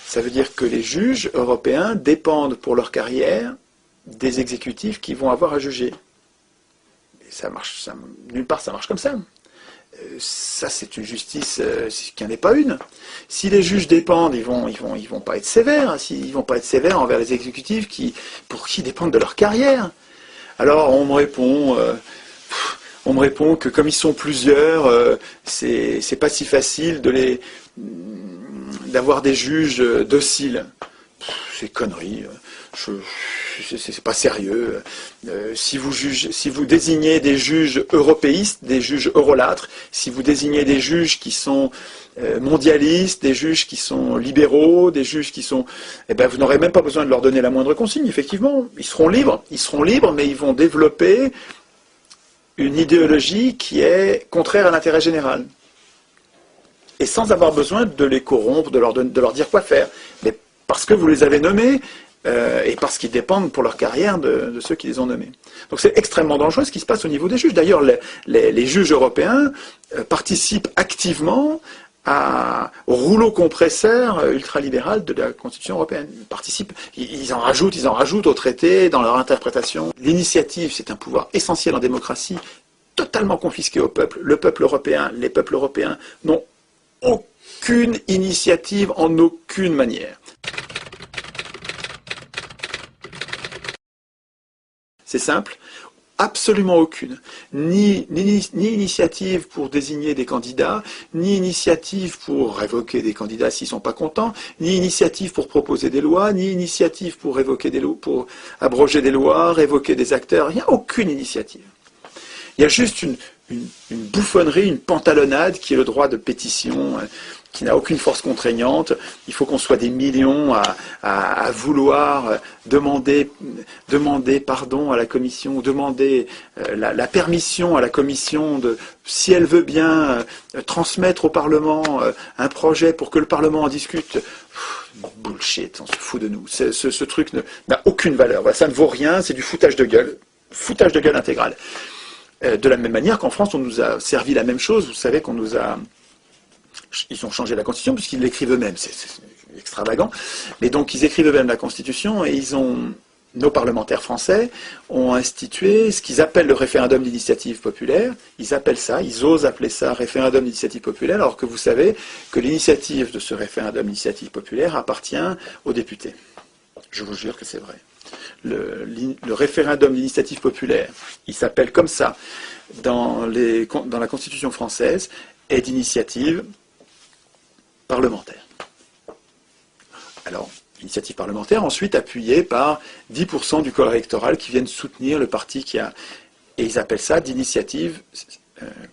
Ça veut dire que les juges européens dépendent pour leur carrière des exécutifs qui vont avoir à juger. Et ça marche, nulle part ça marche comme ça. Ça, c'est une justice qui n'en est pas une. Si les juges dépendent, ils vont pas être sévères. Ils vont pas être sévères envers les exécutifs pour qui dépendent de leur carrière. Alors, on me répond que comme ils sont plusieurs, c'est pas si facile d'avoir des juges dociles. C'est connerie. C'est pas sérieux. Si vous désignez des juges européistes, des juges eurolâtres, si vous désignez des juges qui sont mondialistes, des juges qui sont libéraux, des juges qui sont... Eh ben, vous n'aurez même pas besoin de leur donner la moindre consigne, effectivement. Ils seront libres, mais ils vont développer une idéologie qui est contraire à l'intérêt général. Et sans avoir besoin de les corrompre, de leur dire quoi faire. Mais parce que vous les avez nommés, et parce qu'ils dépendent pour leur carrière de ceux qui les ont nommés. Donc c'est extrêmement dangereux ce qui se passe au niveau des juges. D'ailleurs, les juges européens participent activement rouleau compresseur ultralibéral de la Constitution européenne. Ils participent, ils en rajoutent au traité, dans leur interprétation. L'initiative, c'est un pouvoir essentiel en démocratie, totalement confisqué au peuple. Le peuple européen, les peuples européens n'ont aucune initiative en aucune manière. C'est simple, absolument aucune. Ni initiative pour désigner des candidats, ni initiative pour révoquer des candidats s'ils ne sont pas contents, ni initiative pour proposer des lois, ni initiative pour révoquer des lois, pour abroger des lois, révoquer des acteurs. Il n'y a aucune initiative. Il y a juste une bouffonnerie, une pantalonnade qui est le droit de pétition, qui n'a aucune force contraignante. Il faut qu'on soit des millions à vouloir demander pardon à la Commission, demander la permission à la Commission de, si elle veut bien, transmettre au Parlement un projet pour que le Parlement en discute. Bullshit, on se fout de nous. Ce truc n'a aucune valeur. Voilà, ça ne vaut rien, c'est du foutage de gueule intégral. De la même manière qu'en France, on nous a servi la même chose. Vous savez qu'on nous a... Ils ont changé la Constitution puisqu'ils l'écrivent eux-mêmes. C'est extravagant. Mais donc, ils écrivent eux-mêmes la Constitution et nos parlementaires français ont institué ce qu'ils appellent le référendum d'initiative populaire. Ils osent appeler ça référendum d'initiative populaire, alors que vous savez que l'initiative de ce référendum d'initiative populaire appartient aux députés. Je vous jure que c'est vrai. Le référendum d'initiative populaire, il s'appelle comme ça dans la Constitution française, est d'initiative parlementaire. Alors, initiative parlementaire, ensuite appuyée par 10% du corps électoral qui viennent soutenir le parti qui a... Et ils appellent ça d'initiative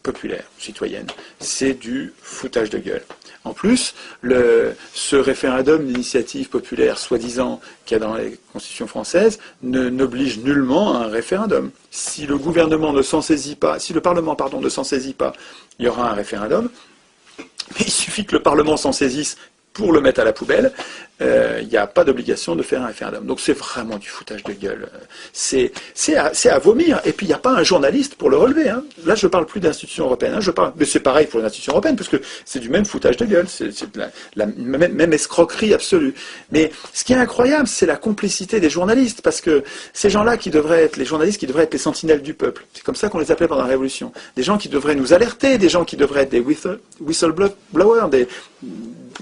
populaire, citoyenne. C'est du foutage de gueule. En plus, ce référendum d'initiative populaire, soi-disant, qu'il y a dans les constitutions françaises, n'oblige nullement à un référendum. Si le gouvernement ne s'en saisit pas, si le Parlement, ne s'en saisit pas, il y aura un référendum. Mais il suffit que le Parlement s'en saisisse pour le mettre à la poubelle, il n'y a pas d'obligation de faire un référendum. Donc c'est vraiment du foutage de gueule. C'est à vomir. Et puis il n'y a pas un journaliste pour le relever. Hein. Là, je ne parle plus d'institutions européennes. Mais c'est pareil pour les institutions européennes, parce que c'est du même foutage de gueule. C'est de la même escroquerie absolue. Mais ce qui est incroyable, c'est la complicité des journalistes, parce que ces gens-là qui devraient être les journalistes, qui devraient être les sentinelles du peuple. C'est comme ça qu'on les appelait pendant la Révolution. Des gens qui devraient nous alerter, des gens qui devraient être des whistleblowers, des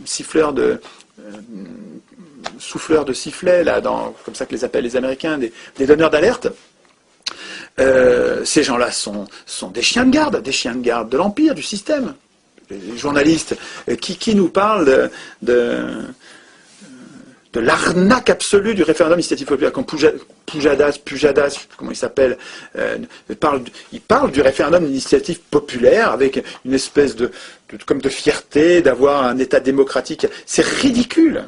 siffleurs souffleurs de sifflets, là, comme ça que les appellent les Américains, des donneurs d'alerte. Ces gens-là sont des chiens de garde de l'Empire, du système. Les journalistes qui nous parlent de l'arnaque absolue du référendum d'initiative populaire, comme Pujadas, comment il s'appelle, il parle du réferdum d'initiative populaire avec une espèce comme de fierté d'avoir un État démocratique. C'est ridicule.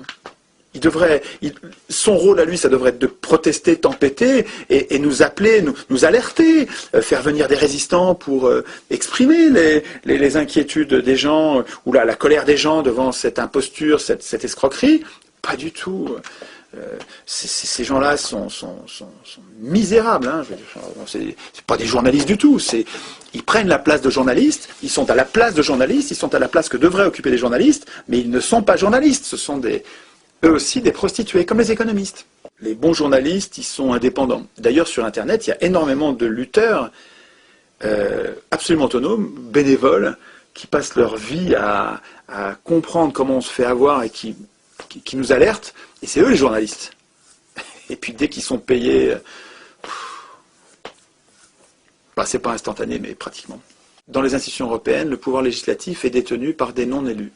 Son rôle à lui, ça devrait être de protester, tempêter et nous appeler, nous alerter, faire venir des résistants pour exprimer les inquiétudes des gens ou la colère des gens devant cette imposture, cette escroquerie. Pas du tout. Ces gens-là sont misérables. Hein, c'est pas des journalistes du tout. Ils prennent la place de journalistes. Ils sont à la place de journalistes. Ils sont à la place que devraient occuper les journalistes. Mais ils ne sont pas journalistes. Ce sont eux aussi des prostituées, comme les économistes. Les bons journalistes, ils sont indépendants. D'ailleurs, sur Internet, il y a énormément de lutteurs absolument autonomes, bénévoles, qui passent leur vie à comprendre comment on se fait avoir et qui nous alertent, et c'est eux les journalistes. Et puis dès qu'ils sont payés, c'est pas instantané, mais pratiquement. Dans les institutions européennes, le pouvoir législatif est détenu par des non-élus.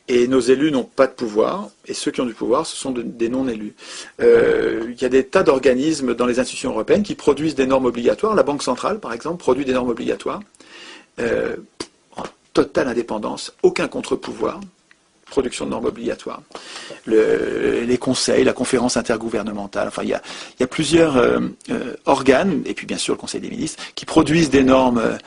Et nos élus n'ont pas de pouvoir, et ceux qui ont du pouvoir, ce sont des non-élus. Il y a des tas d'organismes dans les institutions européennes qui produisent des normes obligatoires. La Banque centrale, par exemple, produit des normes obligatoires. En totale indépendance, aucun contre-pouvoir, production de normes obligatoires. Les conseils, la conférence intergouvernementale, enfin il y a plusieurs organes, et puis bien sûr le Conseil des ministres, qui produisent des normes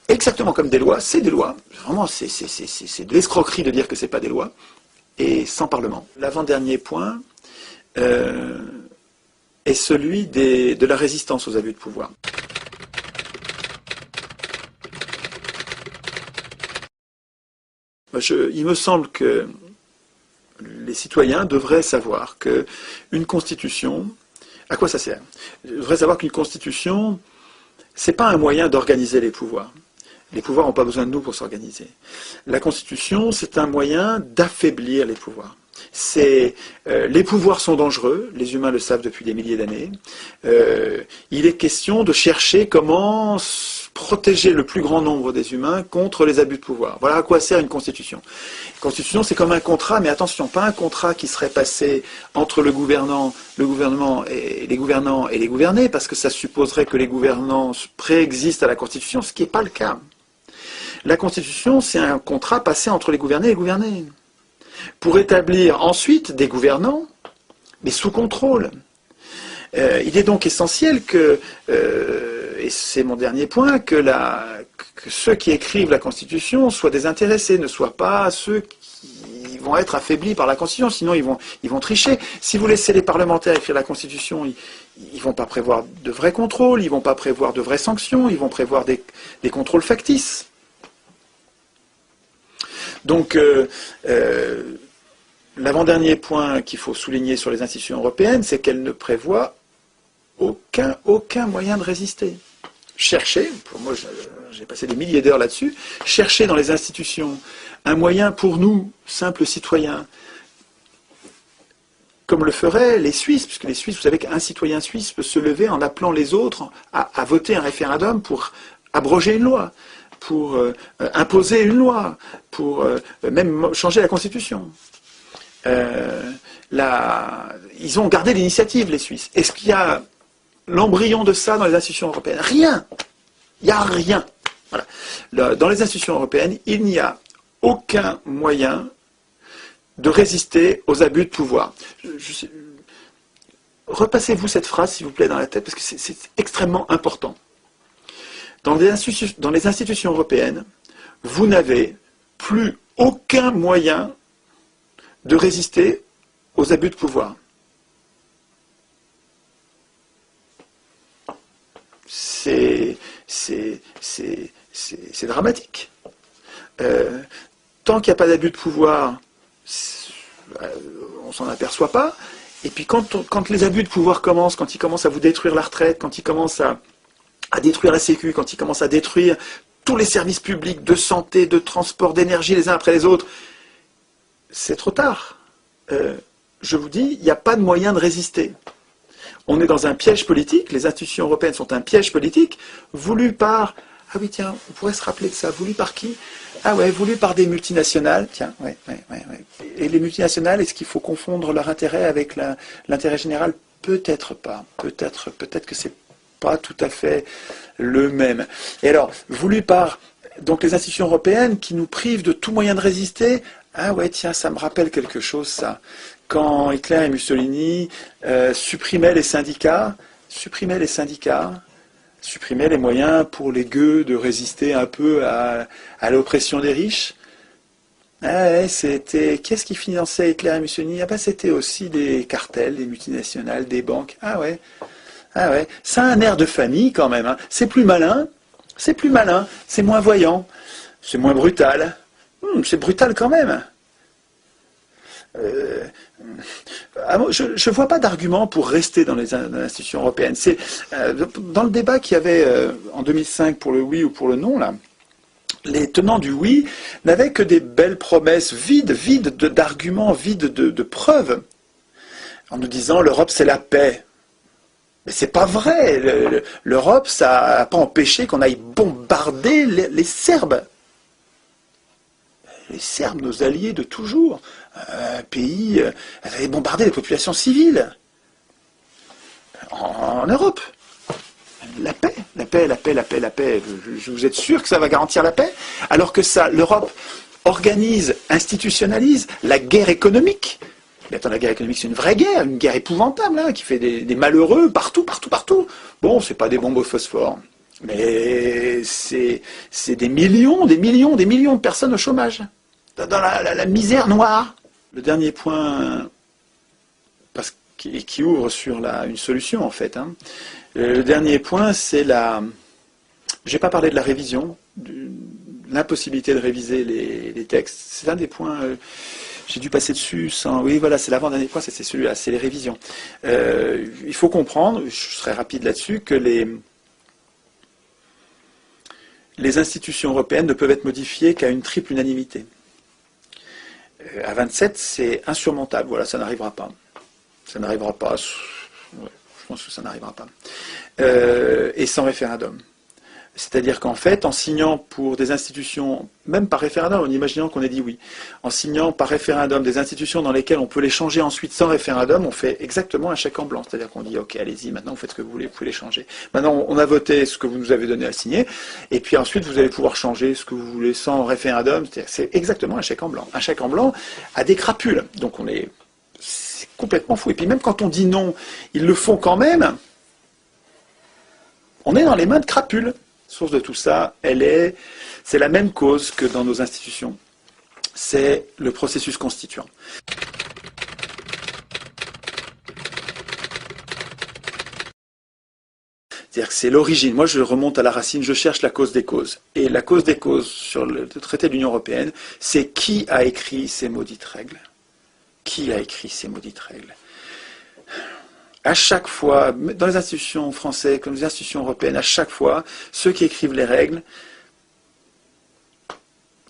exactement comme des lois. C'est des lois, vraiment c'est de l'escroquerie de dire que c'est pas des lois, et sans Parlement. L'avant-dernier point est celui de la résistance aux abus de pouvoir. Il me semble que les citoyens devraient savoir qu'une constitution, à quoi ça sert? Ils devraient savoir qu'une constitution, ce n'est pas un moyen d'organiser les pouvoirs. Les pouvoirs n'ont pas besoin de nous pour s'organiser. La constitution, c'est un moyen d'affaiblir les pouvoirs. Les pouvoirs sont dangereux, les humains le savent depuis des milliers d'années. Il est question de chercher comment protéger le plus grand nombre des humains contre les abus de pouvoir. Voilà à quoi sert une constitution. Une constitution, c'est comme un contrat, mais attention, pas un contrat qui serait passé entre le gouvernement et les gouvernants et les gouvernés, parce que ça supposerait que les gouvernants préexistent à la constitution, ce qui n'est pas le cas. La constitution, c'est un contrat passé entre les gouvernés et les gouvernés, pour établir ensuite des gouvernants, mais sous contrôle. Il est donc essentiel que, et c'est mon dernier point, que ceux qui écrivent la Constitution soient désintéressés, ne soient pas ceux qui vont être affaiblis par la Constitution, sinon ils vont tricher. Si vous laissez les parlementaires écrire la Constitution, ils ne vont pas prévoir de vrais contrôles, ils ne vont pas prévoir de vraies sanctions, ils vont prévoir des contrôles factices. Donc, l'avant-dernier point qu'il faut souligner sur les institutions européennes, c'est qu'elles ne prévoient aucun moyen de résister. Chercher, pour moi j'ai passé des milliers d'heures là-dessus, chercher dans les institutions un moyen pour nous, simples citoyens, comme le feraient les Suisses, puisque les Suisses, vous savez qu'un citoyen suisse peut se lever en appelant les autres à voter un référendum pour abroger une loi, pour imposer une loi, pour même changer la Constitution. Ils ont gardé l'initiative, les Suisses. Est-ce qu'il y a l'embryon de ça dans les institutions européennes? Rien. Il n'y a rien. Voilà. Dans les institutions européennes, il n'y a aucun moyen de résister aux abus de pouvoir. Repassez-vous cette phrase, s'il vous plaît, dans la tête, parce que c'est extrêmement important. Dans les institutions européennes, vous n'avez plus aucun moyen de résister aux abus de pouvoir. C'est dramatique. Tant qu'il n'y a pas d'abus de pouvoir, on ne s'en aperçoit pas. Et puis quand les abus de pouvoir commencent, quand ils commencent à vous détruire la retraite, quand ils commencent à détruire la Sécu, quand ils commencent à détruire tous les services publics de santé, de transport, d'énergie les uns après les autres, c'est trop tard. Je vous dis, il n'y a pas de moyen de résister. On est dans un piège politique, les institutions européennes sont un piège politique, voulu par... Ah oui, tiens, on pourrait se rappeler de ça. Voulu par qui? Ah ouais, voulu par des multinationales. Tiens, ouais. Et les multinationales, est-ce qu'il faut confondre leur intérêt avec l'intérêt général? Peut-être pas. Peut-être que c'est pas tout à fait le même. Et alors, voulu par donc les institutions européennes qui nous privent de tout moyen de résister. Ah ouais, tiens, ça me rappelle quelque chose, ça. Quand Hitler et Mussolini supprimaient les syndicats, supprimaient les moyens pour les gueux de résister un peu à l'oppression des riches. Ah ouais, c'était... Qu'est-ce qui finançait Hitler et Mussolini? Ah ben, c'était aussi des cartels, des multinationales, des banques. Ah ouais, ça a un air de famille quand même. Hein. C'est plus malin, c'est moins voyant, c'est moins brutal. C'est brutal quand même. Je ne vois pas d'argument pour rester dans les institutions européennes. Dans le débat qu'il y avait en 2005 pour le oui ou pour le non, là, les tenants du oui n'avaient que des belles promesses vides d'arguments, vides de preuves, en nous disant l'Europe c'est la paix. Mais c'est pas vrai. L'Europe, ça n'a pas empêché qu'on aille bombarder les Serbes. Les Serbes, nos alliés de toujours, un pays avait bombardé les populations civiles en Europe. La paix. Vous êtes sûr que ça va garantir la paix? Alors que ça, l'Europe organise, institutionnalise la guerre économique. Mais attends, la guerre économique, c'est une vraie guerre, une guerre épouvantable, hein, qui fait des malheureux partout. Bon, c'est pas des bombes au phosphore, mais c'est des millions de personnes au chômage, dans la misère noire. Le dernier point, qui ouvre sur une solution en fait. Hein. Le dernier point, c'est j'ai pas parlé de la révision, de l'impossibilité de réviser les textes. C'est un des points, j'ai dû passer dessus sans... Oui, voilà, c'est l'avant-dernier point, c'est celui-là, c'est les révisions. Il faut comprendre, je serai rapide là-dessus, que les institutions européennes ne peuvent être modifiées qu'à une triple unanimité. À 27, c'est insurmontable, voilà, ça n'arrivera pas. Ça n'arrivera pas, ouais, je pense que ça n'arrivera pas. Et sans référendum. C'est-à-dire qu'en fait, en signant pour des institutions, même par référendum, en imaginant qu'on ait dit oui, en signant par référendum des institutions dans lesquelles on peut les changer ensuite sans référendum, on fait exactement un chèque en blanc. C'est-à-dire qu'on dit, ok, allez-y, maintenant vous faites ce que vous voulez, vous pouvez les changer. Maintenant, on a voté ce que vous nous avez donné à signer, et puis ensuite, vous allez pouvoir changer ce que vous voulez sans référendum. C'est exactement un chèque en blanc. Un chèque en blanc a des crapules. Donc c'est complètement fou. Et puis même quand on dit non, ils le font quand même. On est dans les mains de crapules. Source de tout ça, c'est la même cause que dans nos institutions. C'est le processus constituant. C'est-à-dire que c'est l'origine. Moi, je remonte à la racine, je cherche la cause des causes. Et la cause des causes sur le traité de l'Union européenne, c'est qui a écrit ces maudites règles. Qui a écrit ces maudites règles? À chaque fois, dans les institutions françaises comme les institutions européennes, à chaque fois, ceux qui écrivent les règles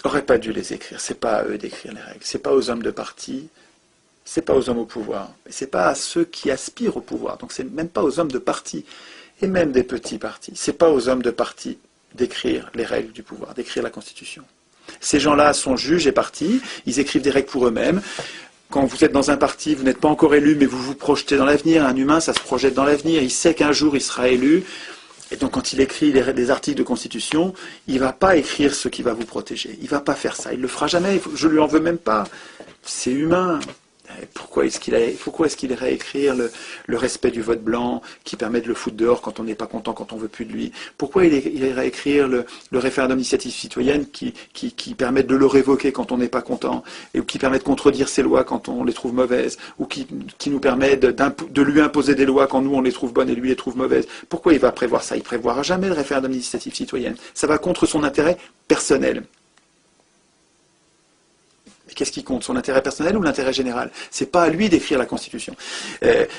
n'auraient pas dû les écrire. C'est pas à eux d'écrire les règles. C'est pas aux hommes de parti. C'est pas aux hommes au pouvoir. C'est pas à ceux qui aspirent au pouvoir. Donc c'est même pas aux hommes de parti et même des petits partis. C'est pas aux hommes de parti d'écrire les règles du pouvoir, d'écrire la Constitution. Ces gens-là sont juges et partis. Ils écrivent des règles pour eux-mêmes. Quand vous êtes dans un parti, vous n'êtes pas encore élu, mais vous vous projetez dans l'avenir. Un humain, ça se projette dans l'avenir. Il sait qu'un jour, il sera élu. Et donc, quand il écrit des articles de constitution, il ne va pas écrire ce qui va vous protéger. Il ne va pas faire ça. Il ne le fera jamais. Je ne lui en veux même pas. C'est humain. Pourquoi est-ce qu'il irait écrire le respect du vote blanc qui permet de le foutre dehors quand on n'est pas content, quand on ne veut plus de lui? Pourquoi il irait écrire le référendum d'initiative citoyenne qui permet de le révoquer quand on n'est pas content ou qui permet de contredire ses lois quand on les trouve mauvaises ou qui nous permet de lui imposer des lois quand nous on les trouve bonnes et lui les trouve mauvaises? Pourquoi il va prévoir ça? Il ne prévoira jamais le référendum d'initiative citoyenne. Ça va contre son intérêt personnel. Qu'est-ce qui compte? Son intérêt personnel ou l'intérêt général? C'est pas à lui d'écrire la Constitution.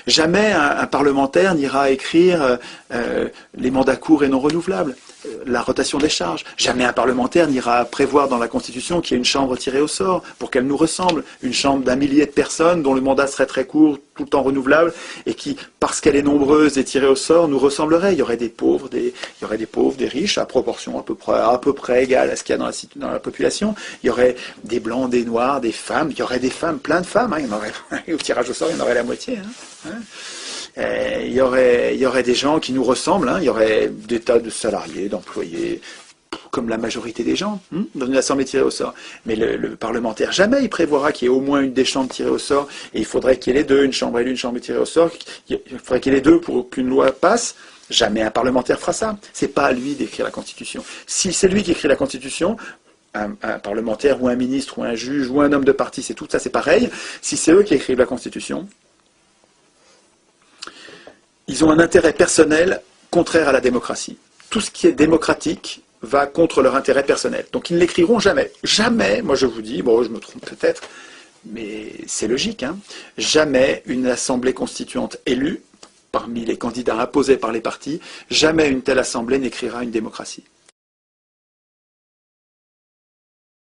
Jamais un parlementaire n'ira écrire les mandats courts et non renouvelables, la rotation des charges. Jamais un parlementaire n'ira prévoir dans la Constitution qu'il y ait une chambre tirée au sort pour qu'elle nous ressemble. Une chambre d'un millier de personnes dont le mandat serait très court, tout le temps renouvelable, et qui, parce qu'elle est nombreuse et tirée au sort, nous ressemblerait. Il y aurait des pauvres, des riches, à proportion à peu près égale à ce qu'il y a dans la population. Il y aurait des blancs, des noirs, des femmes. Il y aurait des femmes, plein de femmes. Il y en aurait, au tirage au sort, il y en aurait la moitié. Il y aurait des gens qui nous ressemblent. Il y aurait des tas de salariés, d'employés, comme la majorité des gens, dans une assemblée tirée au sort. Mais le parlementaire, jamais il prévoira qu'il y ait au moins une des chambres tirées au sort, et il faudrait qu'il y ait les deux, une chambre élue, une chambre tirée au sort, il faudrait qu'il y ait les deux pour qu'une loi passe. Jamais un parlementaire fera ça. C'est pas à lui d'écrire la Constitution. Si c'est lui qui écrit la Constitution, un parlementaire ou un ministre ou un juge ou un homme de parti, c'est tout ça, c'est pareil. Si c'est eux qui écrivent la Constitution, ils ont un intérêt personnel contraire à la démocratie. Tout ce qui est démocratique va contre leur intérêt personnel. Donc ils ne l'écriront jamais. Jamais, moi je vous dis, bon je me trompe peut-être, mais c'est logique, jamais une assemblée constituante élue, parmi les candidats imposés par les partis, jamais une telle assemblée n'écrira une démocratie.